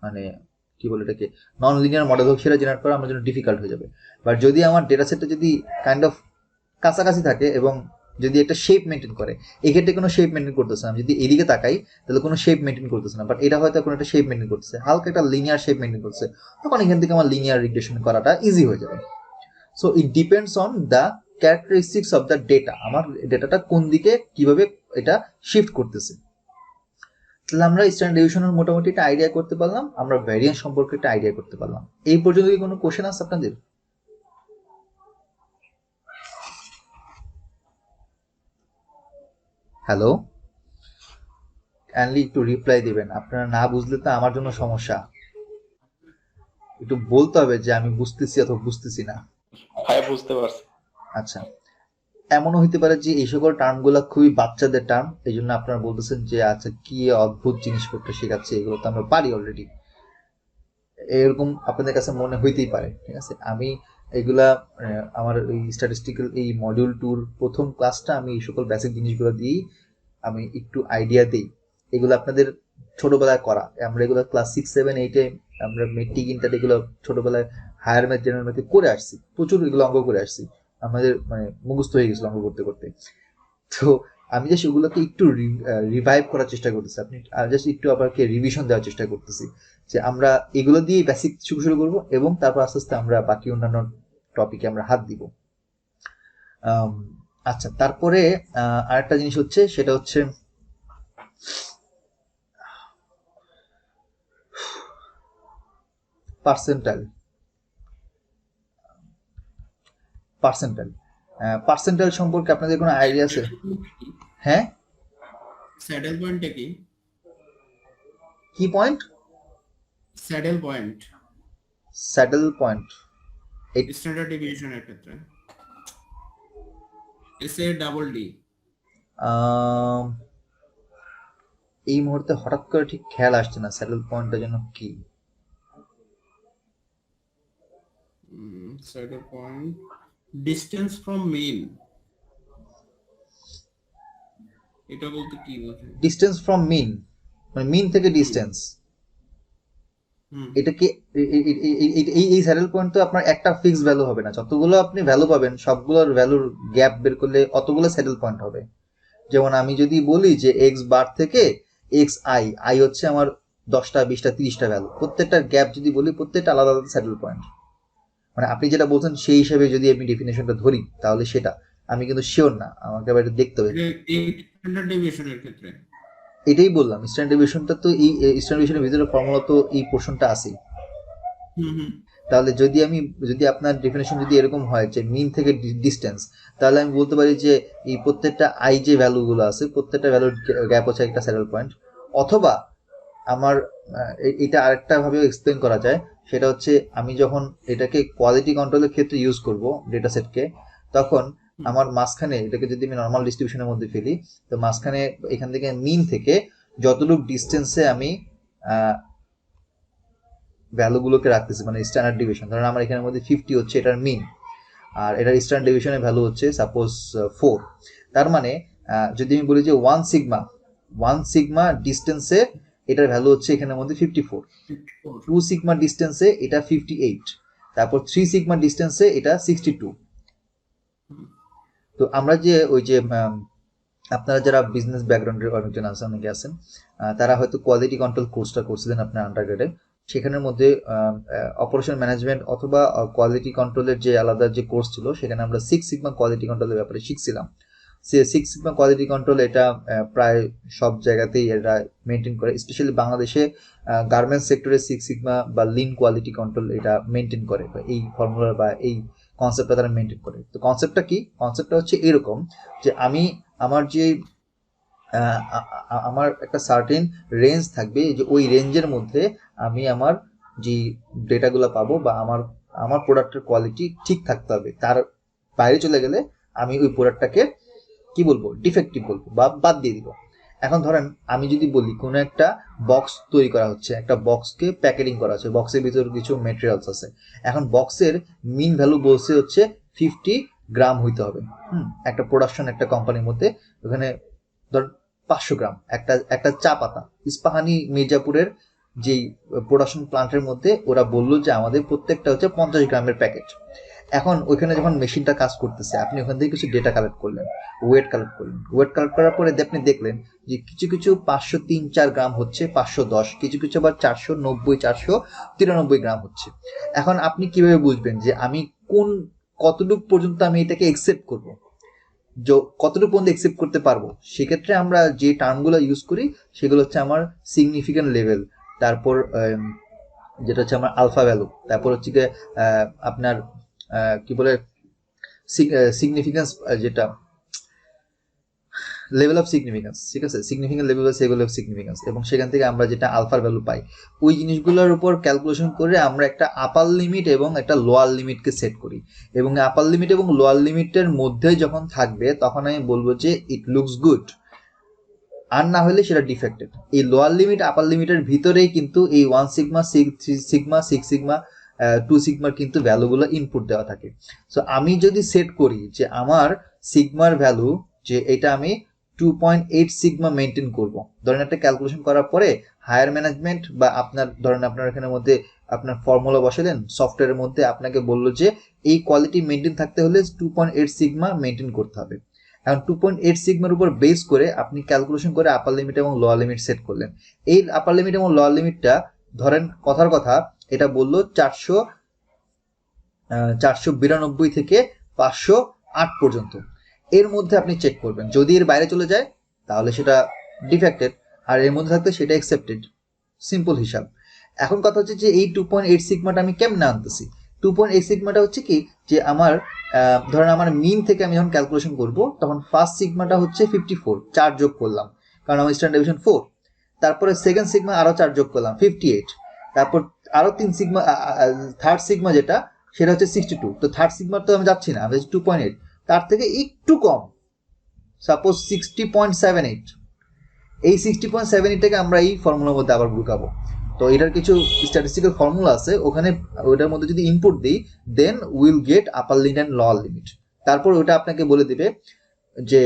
মানে কি বলে এটাকে নন লিনিয়ার মডেল হোক, সেটা জেনারেট করা আমার জন্য ডিফিকাল্ট হয়ে যাবে। বাট যদি আমার ডেটা সেটটা যদি কাইন্ড অফ কাছাকাছি থাকে এবং যদি একটা শেপ মেনটেন করে, এক্ষেত্রে কোনো শেপ মেনটেন করতেছে না, যদি এদিকে তাকাই তাহলে কোনো শেপ মেনটেন করতেছে না, বাট এটা হয়তো কোনো একটা শেপ মেনটেন করতেছে, হালকা একটা লিনিয়ার শেপ মেনটেন করছে, তখন এখান থেকে আমার লিনিয়ার রিগ্রেশন করাটা ইজি হয়ে যাবে। So it depends on the characteristics of the data, আমার ডেটাটা কোন দিকে কিভাবে এটা শিফট করতেছে। তাহলে আমরা স্ট্যান্ডার্ড ডিভিশনের মোটামুটি একটা আইডিয়া করতে পারলাম, আমরা ভ্যারিয়েন্স সম্পর্কে একটা আইডিয়া করতে পারলাম। এই পর্যন্ত কি কোনো কোশ্চেন আছে আপনাদের? হ্যালো, কাইন্ডলি একটু রিপ্লাই দিবেন, আপনারা না বুঝলে তো আমার জন্য সমস্যা, একটু বলতে হবে যে আমি বুঝতেছি অথবা বুঝতেছি না। ভাইয়া বুঝতে পারছি। আচ্ছা, এমনও হইতে পারে যে এই সকল টার্মগুলো খুবই বাচ্চাদের টার্ম, এই জন্য আপনারা বলতেছেন যে আচ্ছা কি অদ্ভুত জিনিসপত্র শেখাচ্ছে, এগুলো তো আমরা পারি অলরেডি, এরকম আপনাদের কাছে মনে হইতেই পারে। ঠিক আছে, আমি এগুলা আমার এই স্ট্যাটিস্টিক্যাল এই মডিউল 2 প্রথম ক্লাসটা আমি এই সকল বেসিক জিনিসগুলো দিয়েই আমি একটু আইডিয়া দিই। এগুলো আপনাদের ছোটবেলায় করা, আমরা এগুলো ক্লাস 6, 7, 8-এ আমরা মেট্রিক ইন্টার এগুলো ছোটবেলায় হায়ার ম্যাথ জেনারেল ম্যাথে করে আসছি, প্রচুর এগুলো অঙ্ক করে আসছি, আমাদের মানে মুখস্থ হয়ে গেছিল অঙ্ক করতে করতে। তো আমি জাস্ট ওগুলোকে একটু রিভাইভ করার চেষ্টা করতেছি, আপনি জাস্ট একটু আবারকে রিভিশন দেওয়ার চেষ্টা করতেছি যে আমরা এগুলো দিয়ে বেসিক শুরু করবো, এবং তারপর আস্তে আস্তে আমরা বাকি অন্যান্য টপিকে আমরা হাত দিব। আচ্ছা, তারপরে আরেকটা জিনিস হচ্ছে, সেটা হচ্ছে পার্সেন্টাইল। পার্সেন্টাইল সম্পর্কে আপনাদের কোনো আইডিয়া আছে? হ্যাঁ, স্যাডেল পয়েন্টটা কি? কি point? Saddle point saddle point standard ডিভিশনের ক্ষেত্রে SADD। এই মুহূর্তে হঠাৎ করে ঠিক খেয়াল আসছে না স্যাডেল পয়েন্টটা যেন কি। স্যাডেল পয়েন্ট ডিসটেন্স ফ্রম মিন, এটা বলতে কি বোঝায়? ডিস্টেন্স ফ্রম মিন মানে মিন থেকে ডিস্টেন্স, এটা কি এই স্যাডেল পয়েন্ট তো আপনার একটা ফিক্সড ভ্যালু হবে না, যতগুলো আপনি ভ্যালু পাবেন সবগুলোর ভ্যালুর গ্যাপ বের করলে অতগুলো স্যাডেল পয়েন্ট হবে। যেমন আমি যদি বলি যে এক্স বার থেকে এক্স আই হচ্ছে আমার 10টা 20টা 30টা ভ্যালু, প্রত্যেকটার গ্যাপ যদি বলি প্রত্যেকটা আলাদা আলাদা স্যাডেল পয়েন্ট। মানে আপনি যেটা বলছেন সেই হিসাবে যদি আমি ডেফিনেশনটা ধরি তাহলে সেটা আমি কিন্তু শিওর না, আমাকে আবার এটা দেখতে হবে। স্ট্যান্ডার্ড ডেভিয়েশনের ক্ষেত্রে এটাই বললাম, স্ট্যান্ডার্ড ডেভিয়েশনটা তো এই স্ট্যান্ডার্ড ডেভিয়েশনের ভিতরে ফর্মুলা তো এই পোর্শনটা আছে। তাহলে যদি আপনার ডেফিনেশন যদি এরকম হয় যে মিন থেকে ডিস্টেন্স, তাহলে আমি বলতে পারি যে এই প্রত্যেকটা আই যে ভ্যালুগুলো আছে প্রত্যেকটা ভ্যালুর গ্যাপ হচ্ছে একটা স্যাডেল পয়েন্ট। অথবা আমার এটা আরেকটা ভাবে এক্সপ্লেন করা যায়, সেটা হচ্ছে আমি যখন এটাকে কোয়ালিটি কন্ট্রোলের ক্ষেত্রে ইউজ করব ডেটা সেটকে, তখন আমার মাঝখানে এটাকে যদি আমি নর্মাল ডিস্ট্রিবিউশনের মধ্যে ফেলি, তো মাঝখানে এখান থেকে মিন থেকে যতটুকু ডিস্টেন্সে আমি ভ্যালুগুলোকে রাখতেছি, মানে স্ট্যান্ডার্ড ডিভিশন, ধরেন আমার এখানের মধ্যে 50 হচ্ছে এটার মিন, আর এটার স্ট্যান্ডার্ড ডিভিশনের ভ্যালু হচ্ছে সাপোজ 4। তার মানে যদি আমি বলি যে 1 সিগমা ডিস্টেন্সে এটার ভ্যালু হচ্ছে এখানের মধ্যে 54, 2 সিগমা ডিস্টেন্সে এটা 58, তারপর 3 সিগমা ডিস্টেন্সে এটা 62। তো আমরা যে ওই যে আপনারা যারা বিজনেস ব্যাকগ্রাউন্ডের অনেকজন আছেন, অনেকে আছেন, তারা হয়তো কোয়ালিটি কন্ট্রোল কোর্সটা করছিলেন আপনার আন্ডারগ্রেডে, সেখানের মধ্যে অপারেশন ম্যানেজমেন্ট অথবা কোয়ালিটি কন্ট্রোলের যে আলাদা যে কোর্স ছিল সেখানে আমরা 6 সিগমা কোয়ালিটি কন্ট্রোলের ব্যাপারে শিখছিলাম। সিক্স সিগমা কোয়ালিটি কন্ট্রোল এটা প্রায় সব জায়গাতেই এটা মেনটেন করে, স্পেশালি বাংলাদেশে গার্মেন্টস সেক্টরে সিক্স সিগমা বা লিন কোয়ালিটি কন্ট্রোল এটা মেনটেন করে, বা এই ফর্মুলা বা এই কনসেপ্টটা তারা মেনটেন করে। তো কনসেপ্টটা কি? কনসেপ্টটা হচ্ছে এরকম যে আমি আমার যে আমার একটা সার্টেন রেঞ্জ থাকবে, যে ওই রেঞ্জের মধ্যে আমি আমার যে ডেটাগুলো পাবো বা আমার প্রোডাক্টের কোয়ালিটি ঠিক থাকতে হবে। তার বাইরে চলে গেলে আমি ওই প্রোডাক্টটাকে কি বলবো, ডিফেক্টিভ বলবো বা বাদ দিয়ে দিব। এখন ধরেন আমি যদি বলি কোনো একটা বক্স তৈরি করা হচ্ছে, একটা বক্সকে প্যাকেটিং করা হচ্ছে, বক্সের ভিতরে কিছু মেটেরিয়ালস আছে, এখন বক্সের মিন ভ্যালু বলছে হচ্ছে 50 গ্রাম হইতে হবে। একটা প্রোডাকশন একটা কোম্পানির মধ্যে ওখানে ধর 500 গ্রাম, একটা চা পাতা ইস্পাহানি মির্জাপুরের যেই প্রোডাকশন প্লান্টের মধ্যে ওরা বললো যে আমাদের প্রত্যেকটা হচ্ছে 50 গ্রামের প্যাকেট। এখন ওইখানে যখন মেশিনটা কাজ করতেছে, আপনি ওখান থেকে কিছু ডেটা কালেক্ট করলেন, ওয়েট কালেক্ট করলেন, ওয়েট কালেক্ট করার পরে আপনি দেখলেন যে কিছু কিছু 503-4 গ্রাম হচ্ছে, 510, কিছু কিছু আবার 490 493 গ্রাম হচ্ছে। এখন আপনি কিভাবে বুঝবেন যে আমি কতটুকু পর্যন্ত আমি এটাকে একসেপ্ট করব, কতটুকু পর্যন্ত একসেপ্ট করতে পারবো? সেক্ষেত্রে আমরা যে টার্মগুলো ইউজ করি সেগুলো হচ্ছে আমার সিগনিফিকেন্ট লেভেল, তারপর যেটা হচ্ছে আমার আলফা ভ্যালু, তারপর হচ্ছে গিয়ে আপনার কি বলে সিগনিফিকেন্স, যেটা লেভেল অফ সিগনিফিকেন্স, ঠিক আছে, সিগনিফিকেন্ট লেভেল বা লেভেল অফ সিগনিফিকেন্স, এবং সেখান থেকে আমরা যেটা আলফার ভ্যালু পাই ওই জিনিসগুলোর উপর ক্যালকুলেশন করে আমরা একটা আপার লিমিট এবং একটা লোয়ার লিমিটকে সেট করি, এবং আপার লিমিট এবং লোয়ার লিমিটের মধ্যে যখন থাকবে তখন আমি বলবো যে ইট লুকস গুড, আর না হলে সেটা ডিফেক্টেড। এই লোয়ার লিমিট আপার লিমিটের ভিতরেই কিন্তু এই 1 সিগমা 3 সিগমা 6 সিগমা 2 সিগমার কিন্তু ভ্যালুগুলো ইনপুট দেওয়া থাকে। সো আমি যদি সেট করি যে আমার সিগমার ভ্যালু যে এটা আমি 2.8 সিগমা মেনটেন করব, ধরেন একটা ক্যালকুলেশন করার পরে হায়ার ম্যানেজমেন্ট বা আপনার ধরেন আপনার এখানের মধ্যে আপনার ফর্মুলা বসালেন সফটওয়্যারের মধ্যে, আপনাকে বললো যে এই কোয়ালিটি মেনটেন থাকতে হলে 2.8 সিগমা মেনটেন করতে হবে। এখন 2.8 সিগমার উপর বেস করে আপনি ক্যালকুলেশন করে আপার লিমিট এবং লোয়ার লিমিট সেট করলেন। এই আপার লিমিট এবং লোয়ার লিমিটটা ধরেন কথার কথা এটা বললো 492 থেকে 508 পর্যন্ত, এর মধ্যে আপনি চেক করবেন। যদি এর বাইরে চলে যায় তাহলে সেটা ডিফেক্টেড, আর এর মধ্যে থাকতে সেটা অ্যাকসেপ্টেড। সিম্পল হিসাব। এখন কথা হচ্ছে যে এই 2.8 সিগমাটা আমি কেমনে আনতেছি? 2.8 সিগমাটা হচ্ছে কি যে আমার ধরেন আমার মিন থেকে আমি যখন ক্যালকুলেশন করব তখন ফার্স্ট সিগমাটা হচ্ছে 54, 4 যোগ করলাম কারণ আমার স্ট্যান্ডার্ড ডেভিয়েশন 4, তারপরে সেকেন্ড সিগমা আরো 4 যোগ করলাম 58, তারপর আরো 3 সিগমা, থার্ড সিগমা যেটা সেটা হচ্ছে 62। তো থার্ড সিগমার তো আমি যাচ্ছি না, আমি 2.8, তার থেকে একটু কম, সাপোজ 60.78। এই 60.78টাকে আমরা এই ফর্মুলার মধ্যে আবার ঢুকাবো। তো এটার কিছু স্ট্যাটিস্টিক্যাল ফর্মুলা আছে, ওখানে ওটার মধ্যে যদি ইনপুট দিই then will get upper limit and lower limit. তারপর ওটা আপনাকে বলে দিবে যে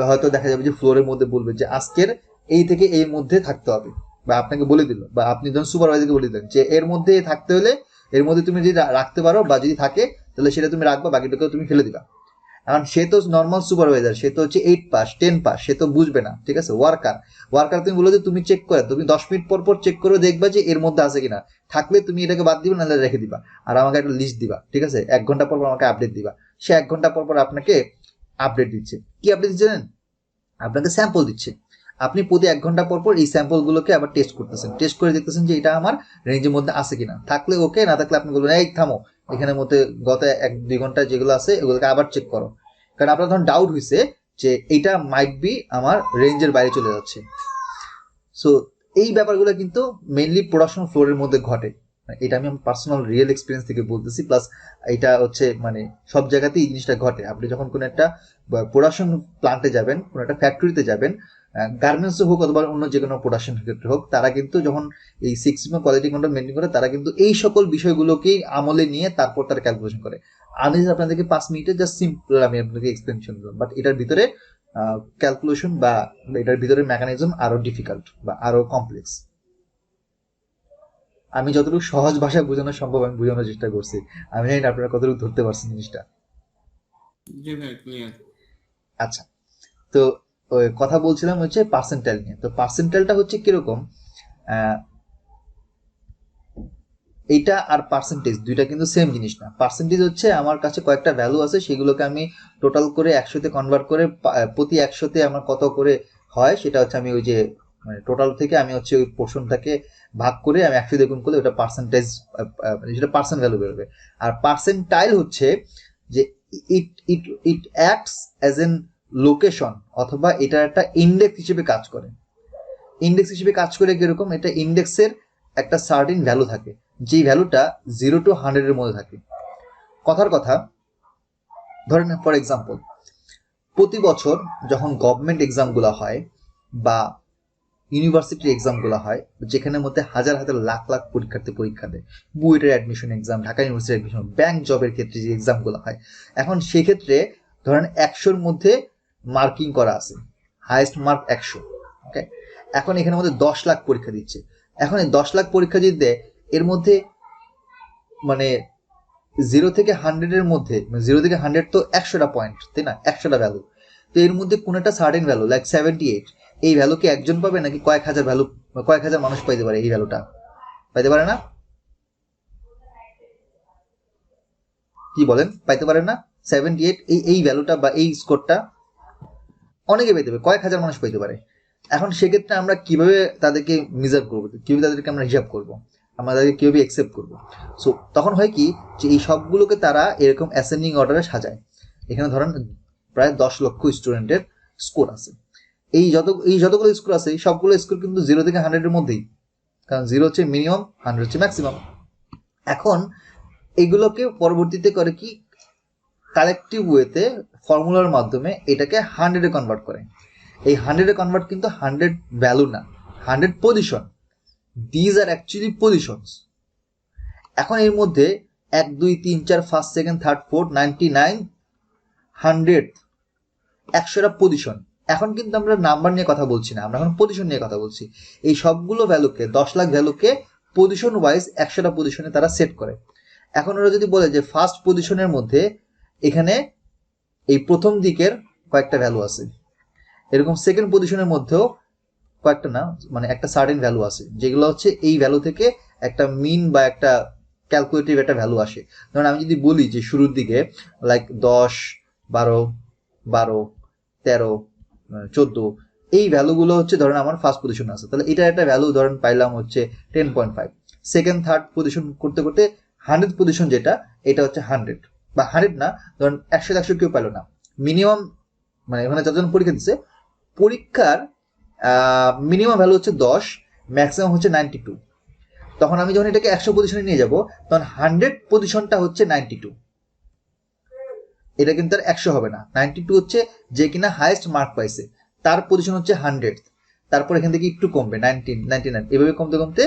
হয়তো দেখা যাবে যে ফ্লোরের মধ্যে বলবে যে আজকের এই থেকে এর মধ্যে থাকতে হবে, বা আপনাকে বলে দিল, বা আপনি যখন সুপারভাইজারকে বলে দিলেন যে এর মধ্যে থাকতে হলে এর মধ্যে তুমি যদি রাখতে পারো বা যদি থাকে তাহলে সেটা তুমি রাখবা, বাকিটাকেও তুমি ফেলে দিবা। এখন সে তো নর্মাল সুপারভাইজার, সে তো হচ্ছে 8 পাস 10 পাস, সে তো বুঝবে না, ঠিক আছে। ওয়ার্কার তুমি বলে যে তুমি চেক করে, তুমি 10 মিনিট পর পর চেক করে দেখবা যে এর মধ্যে আছে কিনা, থাকলে তুমি এটাকে বাদ দিবা, নাহলে রেখে দিবা, আর আমাকে একটা লিস্ট দিবা, ঠিক আছে। 1 ঘন্টা পর পর আমাকে আপডেট দিবা। সে 1 ঘন্টা পর পর আপনাকে আপডেট দিচ্ছে। কি আপডেট দিচ্ছে জানেন? আপনাকে স্যাম্পল দিচ্ছে। আপনি প্রতি 1 ঘন্টা পর পর এই স্যাম্পল গুলোকে আবার টেস্ট করতেছেন, টেস্ট করে দেখতেছেন যে এটা আমার রেঞ্জের মধ্যে আছে কিনা, থাকলে ওকে, না থাকলে আপনি বলবেন এই থামো, এখানের মধ্যে গত 1-2 ঘন্টা যেগুলো আছে এগুলোকে আবার চেক করো, কারণ আপনার ধরুন ডাউট হয়েছে যে এটা মাইট বি আমার রেঞ্জের বাইরে চলে যাচ্ছে। সো এই ব্যাপারগুলো কিন্তু মেইনলি প্রোডাকশন ফ্লোরের মধ্যে ঘটে। এটা আমি আমার পার্সোনাল রিয়েল এক্সপিরিয়েন্স থেকে বলতেছি, প্লাস এটা হচ্ছে মানে সব জায়গাতেই এই জিনিসটা ঘটে। আপনি যখন কোনো একটা প্রোডাকশন প্লান্টে যাবেন, কোনো একটা ফ্যাক্টরিতে যাবেন, গার্মেন্টসে হোক অথবা অন্য যে কোনো প্রোডাকশন ক্ষেত্রে হোক, তারা কিন্তু যখন এই 6 সিগমা কোয়ালিটি কন্ট্রোল মেনটেন করে, তারা কিন্তু এই সকল বিষয়গুলোকেই আমলে নিয়ে তারপর তারা ক্যালকুলেশন করে। আমি আপনাদেরকে 5 মিনিটে জাস্ট সিম্পল আমি আপনাদেরকে এক্সপ্লেনেশন দিলাম, বাট এটার ভিতরে ক্যালকুলেশন বা এটার ভিতরে মেকানিজম আরো ডিফিকাল্ট বা আরো কমপ্লেক্স। আমি যতটুকু সহজ ভাষায় বোঝানো সম্ভব আমি বোঝানোর চেষ্টা করছি। আমি জানি না আপনারা কতটুকু ধরতে পারছেন জিনিসটা। জি ভাই, ক্লিয়ার। আচ্ছা, তো ওই কথা বলছিলাম হচ্ছে পার্সেন্টাইল নিয়ে। তো পার্সেন্টাইলটা হচ্ছে কিরকম, এইটা আর পার্সেন্টেজ দুইটা কিন্তু সেম জিনিস না। পার্সেন্টেজ হচ্ছে আমার কাছে কয়েকটা ভ্যালু আছে, সেগুলোকে আমি টোটাল করে 100-তে কনভার্ট করে প্রতি 100-তে আমার কত করে হয় সেটা হচ্ছে আমি ওই যে মানে টোটাল থেকে আমি হচ্ছে ওই পোর্শনটাকে ভাগ করে আমি 100 দিয়ে গুণ করলে ওটা পার্সেন্টেজ, সেটা পার্সেন্ট ভ্যালু বেরোবে। আর পার্সেন্টাইল হচ্ছে যে it it it acts as an location, অথবা এটা একটা ইন্ডেক্স হিসেবে কাজ করে। ইন্ডেক্স হিসেবে কাজ করে কিরকম, এটা ইন্ডেক্সের একটা সার্টিন ভ্যালু থাকে, যেই ভ্যালুটা 0 to 100 এর মধ্যে থাকে। কথার কথা, ধরেন ফর এক্সাম্পল প্রতি বছর যখন গভর্নমেন্ট এক্সামগুলো হয় বা ইউনিভার্সিটির এক্সামগুলো হয়, যেখানে মধ্যে হাজার হাজার লাখ লাখ পরীক্ষার্থী পরীক্ষা দেয়, বুয়েটের অ্যাডমিশন এক্সাম, ঢাকা ইউনিভার্সিটির অ্যাডমিশন, ব্যাংক জবের ক্ষেত্রে যে এক্সামগুলো হয়, এখন সেক্ষেত্রে ধরেন 100-র মধ্যে মার্কিং করা আছে, হাইয়েস্ট মার্ক 100। ওকে, এখন এখানের মধ্যে 10 লাখ পরীক্ষা দিচ্ছে। এখন এই 10 লাখ পরীক্ষা দিতে এর মধ্যে মানে 0 থেকে 100 এর মধ্যে, 0 থেকে 100 তো 100টা পয়েন্ট, তাই না, 100টা ভ্যালু। তো এর মধ্যে কোন একটা সার্টেন ভ্যালু লাইক 78, এই ভ্যালু কি একজন পাবে নাকি কয়েক হাজার ভ্যালু, কয়েক হাজার মানুষ পাইতে পারে? এই ভ্যালুটা পাইতে পারে না? কি বলেন, পাইতে পারে না? 78 এই ভ্যালুটা বা এই স্কোরটা অনেকে পেতে পারে, কয়েক হাজার মানুষ পাইতে পারে। এখন সেক্ষেত্রে আমরা কিভাবে তাদেরকে মেজার করবো, কিভাবে তাদেরকে আমরা হিসাব করবো, আমরা তাদেরকে কিভাবে একসেপ্ট করবো? সো তখন হয় কি যে এই সবগুলোকে তারা এরকম অ্যাসেন্ডিং অর্ডারে সাজায়। এখানে ধরেন প্রায় 10 লক্ষ স্টুডেন্টের স্কোর আছে। এই যতগুলো স্কোর আছে সবগুলো স্কোর কিন্তু 0 থেকে 100 এর মধ্যেই, কারণ 0 হচ্ছে মিনিমাম, 100 হচ্ছে ম্যাক্সিমাম। এখন এগুলোকে পরবর্তীতে করে কি, কালেকটিভ ওয়েতে ফর্মুলার মাধ্যমে এটাকে 100-এ কনভার্ট করে। এই 100-এ কনভার্ট কিন্তু 100 ভ্যালু না, 100 position. These are actually positions. এখন এর মধ্যে 1 2 3 4 ফার্স্ট সেকেন্ড থার্ড ফোর্থ 99 100 100টা পজিশন। এখন কিন্তু আমরা নাম্বার নিয়ে কথা বলছি না, আমরা এখন পজিশন নিয়ে কথা বলছি। এই সবগুলো ভ্যালুকে, 10 লাখ ভ্যালুকে পজিশন ওয়াইজ 100টা পজিশনে তারা সেট করে। এখন ওরা যদি বলে যে ফার্স্ট পজিশনের মধ্যে এখানে এই প্রথম দিকের কয়েকটা ভ্যালু আছে, এরকম সেকেন্ড পজিশনের মধ্যেও কয়েকটা, না মানে একটা সার্টেন ভ্যালু আছে, যেগুলো হচ্ছে এই ভ্যালু থেকে একটা মিন বা একটা ক্যালকুলেটিভ একটা ভ্যালু আসে। ধরুন আমি যদি বলি যে শুরুর দিকে লাইক 10 12 12 13 14, এই ভ্যালুগুলো হচ্ছে ধরেন আমার ফার্স্ট পজিশনে আছে, তাহলে এটা একটা ভ্যালু ধরেন পাইলাম হচ্ছে 10.5। সেকেন্ড থার্ড পজিশন করতে করতে 100th পজিশন যেটা, এটা হচ্ছে 100 বা 100 না, ধরেন 100 কেউ পাইলো না। মিনিমাম মানে এখানে যতজন পরীক্ষা দিচ্ছে, পরীক্ষার মিনিমাম ভ্যালু হচ্ছে 10, ম্যাক্সিমাম হচ্ছে 92। তখন আমি যখন এটাকে 100 পজিশনে নিয়ে যাব, তখন 100 পজিশনটা হচ্ছে 92। এটা কিন্তু আর 100 হবে না, 92 হচ্ছে যে কিনা হাইয়েস্ট মার্ক পাইছে, তার পজিশন হচ্ছে 100। তারপর এখান থেকে একটু কমবে 19 99, এভাবে কমতে কমতে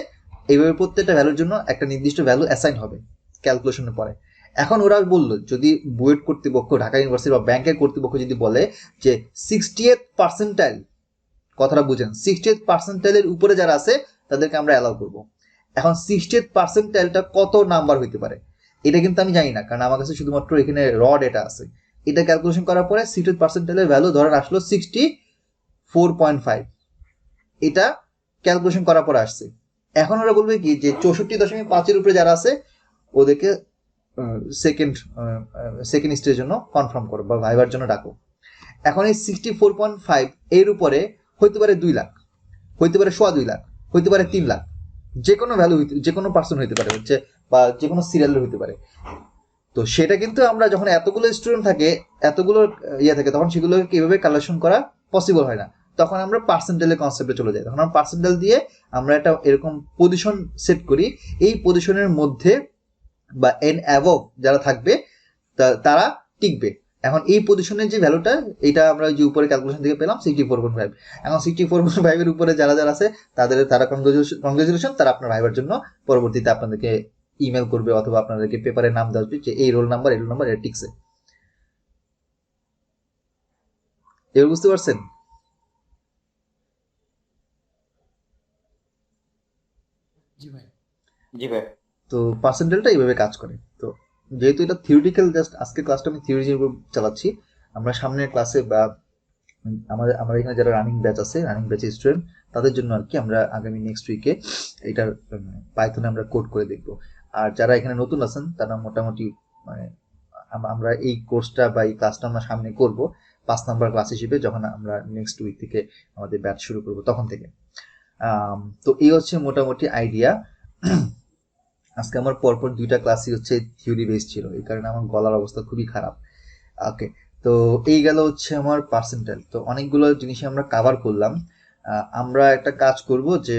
এইভাবে প্রত্যেকটা ভ্যালুর জন্য একটা নির্দিষ্ট ভ্যালু অ্যাসাইন হবে ক্যালকুলেশনের পরে। এখন ওরা বললো, যদি বুয়েট কর্তৃপক্ষ, ঢাকা ইউনিভার্সিটি বা ব্যাংকের কর্তৃপক্ষ যদি বলে যে 60th পার্সেন্টাইল, কথাটা বুঝেন, 60th পার্সেন্টাইলের উপরে যারা আছে তাদেরকে আমরা অ্যালাউ করব। এখন 60th পার্সেন্টাইলটা কত নাম্বার হইতে পারে এটা কিন্তু আমি জানি না, কারণ আমার কাছে শুধুমাত্র এখানে র ডেটা আছে। এটা ক্যালকুলেশন করার পরে 60th পার্সেন্টাইলের ভ্যালু ধরেন আসলো 64.5, এটা ক্যালকুলেশন করার পরে আসছে। এখন ওরা বলবে কি যে 64.5-এর উপরে যারা আছে ওদেরকে সেকেন্ড স্টেজের জন্য কনফার্ম করো বা ভাইবার জন্য ডাকো। এখন এই 64.5 এর উপরে হইতে পারে 2 লাখ, হইতে পারে 2.5 লাখ, হইতে পারে 3 লাখ, যে কোনো ভ্যালু, যে কোনো পার্সন হইতে পারে হচ্ছে, বা যে কোনো সিরিয়ালের হইতে পারে। তো সেটা কিন্তু আমরা যখন এতগুলো স্টুডেন্ট থাকে, এতগুলো ইয়ে থাকে, তখন সেগুলোকে কিভাবে কালেকশন করা পসিবল হয় না। তখন আমরা পার্সেন্টাইলের কনসেপ্টে চলে যাই। তখন আমরা পার্সেন্টাইল দিয়ে আমরা একটা এরকম পজিশন সেট করি, এই পজিশনের মধ্যে বা এন অ্যাবভ যারা থাকবে তারা টিকবে। এখন এই পজিশনের যে ভ্যালুটা, এটা আমরা যে উপরে ক্যালকুলেশন থেকে পেলাম 64.5। এখন 64.5 এর উপরে যারা যারা আছে তারা কংগ্রেচুলেশন, তারা আপনার ভাইবার জন্য পরবর্তীতে আপনাদেরকে ইমেল করবে অথবা আপনাদেরকে পেপারে নাম দেওয়া যে এই রোল নাম্বার এটা টিকছে। এবার বুঝতে পারছেন? জি ভাই। জি ভাই। তো পার্সেন্টাইলটা এইভাবে কাজ করে। তো যেহেতু এটা থিওরিটিক্যাল, জাস্ট আজকে ক্লাসটা আমি থিওরির উপর চালাচ্ছি। আমরা সামনের ক্লাসে বা আমাদের এখানে যারা রানিং ব্যাচ আছে, রানিং ব্যাচের স্টুডেন্ট, তাদের জন্য আর কি আমরা আগামী নেক্সট উইকে এটার পাইথনে আমরা কোড করে দেখব। আর যারা এখানে নতুন আছেন তারা মোটামুটি মানে আমরা এই কোর্সটা বা এই ক্লাসটা আমরা সামনে করব 5 নাম্বার ক্লাস হিসেবে, যখন আমরা নেক্সট উইক থেকে আমাদের ব্যাচ শুরু করব তখন থেকে। তো এই হচ্ছে মোটামুটি আইডিয়া। আজকে আমার পরপর 2টা ক্লাসই হচ্ছে থিওরি বেস ছিল, এই কারণে আমার গলার অবস্থা খুবই খারাপ। ওকে, তো এই গেল হচ্ছে আমার পার্সেন্টাইল। তো অনেকগুলো জিনিস আমরা কাভার করলাম। আমরা একটা কাজ করব যে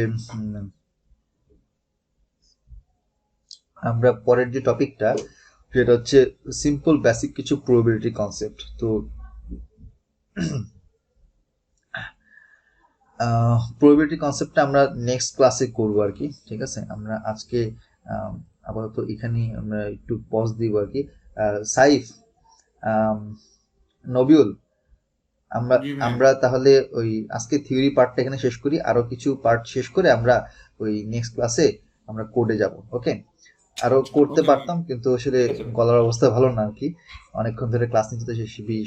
আমরা পরের যে টপিকটা সেটা হচ্ছে সিম্পল বেসিক কিছু প্রবাবিলিটি কনসেপ্ট। তো প্রবাবিলিটি কনসেপ্টটা আমরা নেক্সট ক্লাসে করব আর কি, ঠিক আছে। আমরা আজকে আপাতত এখানেই আমরা একটু পজ দিব আর কি। সাইফ, নবিউল, আমরা জি ভাইয়া। আমরা তাহলে ওই আজকে থিওরি পার্টটা এখানে শেষ করি, আরো কিছু পার্ট শেষ করে আমরা ওই নেক্সট ক্লাসে আমরা কোডে যাব। ওকে, আরো করতে Okay. পারতাম কিন্তু আসলে গলার অবস্থা ভালো না আর কি, অনেকক্ষণ ধরে ক্লাস নিচ্ছি তো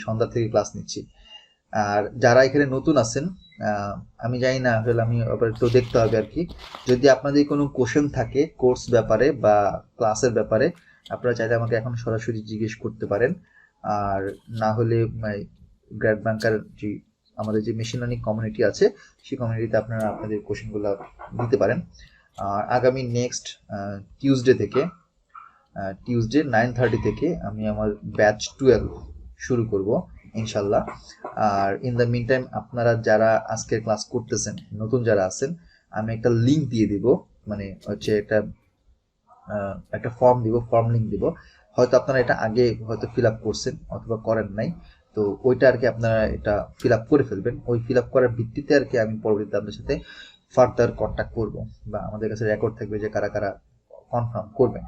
সন্ধ্যা থেকে ক্লাস নিচ্ছি। আর যারা এখানে নতুন আছেন, আমি জানি না আসলে, আমি আবার একটু দেখতে হবে আর কি, যদি আপনাদের কোনো কোশ্চেন থাকে কোর্স ব্যাপারে বা ক্লাসের ব্যাপারে, আপনারা চাইলে আমাকে এখন সরাসরি জিজ্ঞেস করতে পারেন। আর না হলে গ্র্যাড ব্যাংকার যে আমাদের যে মেশিন লার্নিং কমিউনিটি আছে সেই কমিউনিটিতে আপনারা আপনাদের কোশ্চেনগুলো দিতে পারেন। আর আগামী নেক্সট টিউসডে 9:30 থেকে আমি আমার ব্যাচ 12 শুরু করব ইনশাল্লাহ। আর ইন দ্য মিন টাইম আপনারা যারা আজকের ক্লাস করতেছেন, নতুন যারা আছেন, আমি একটা লিঙ্ক দিয়ে দিব, মানে হচ্ছে একটা ফর্ম দিব, ফর্ম লিঙ্ক দিব। হয়তো আপনারা এটা আগে হয়তো ফিল আপ করছেন অথবা করেন নাই, তো ওইটা আর কি আপনারা এটা ফিল আপ করে ফেলবেন। ওই ফিল আপ করার ভিত্তিতে আর কি আমি পরবর্তীতে আপনার সাথে ফার্দার কন্ট্যাক্ট করব, বা আমাদের কাছে রেকর্ড থাকবে যে কারা কারা কনফার্ম করবেন।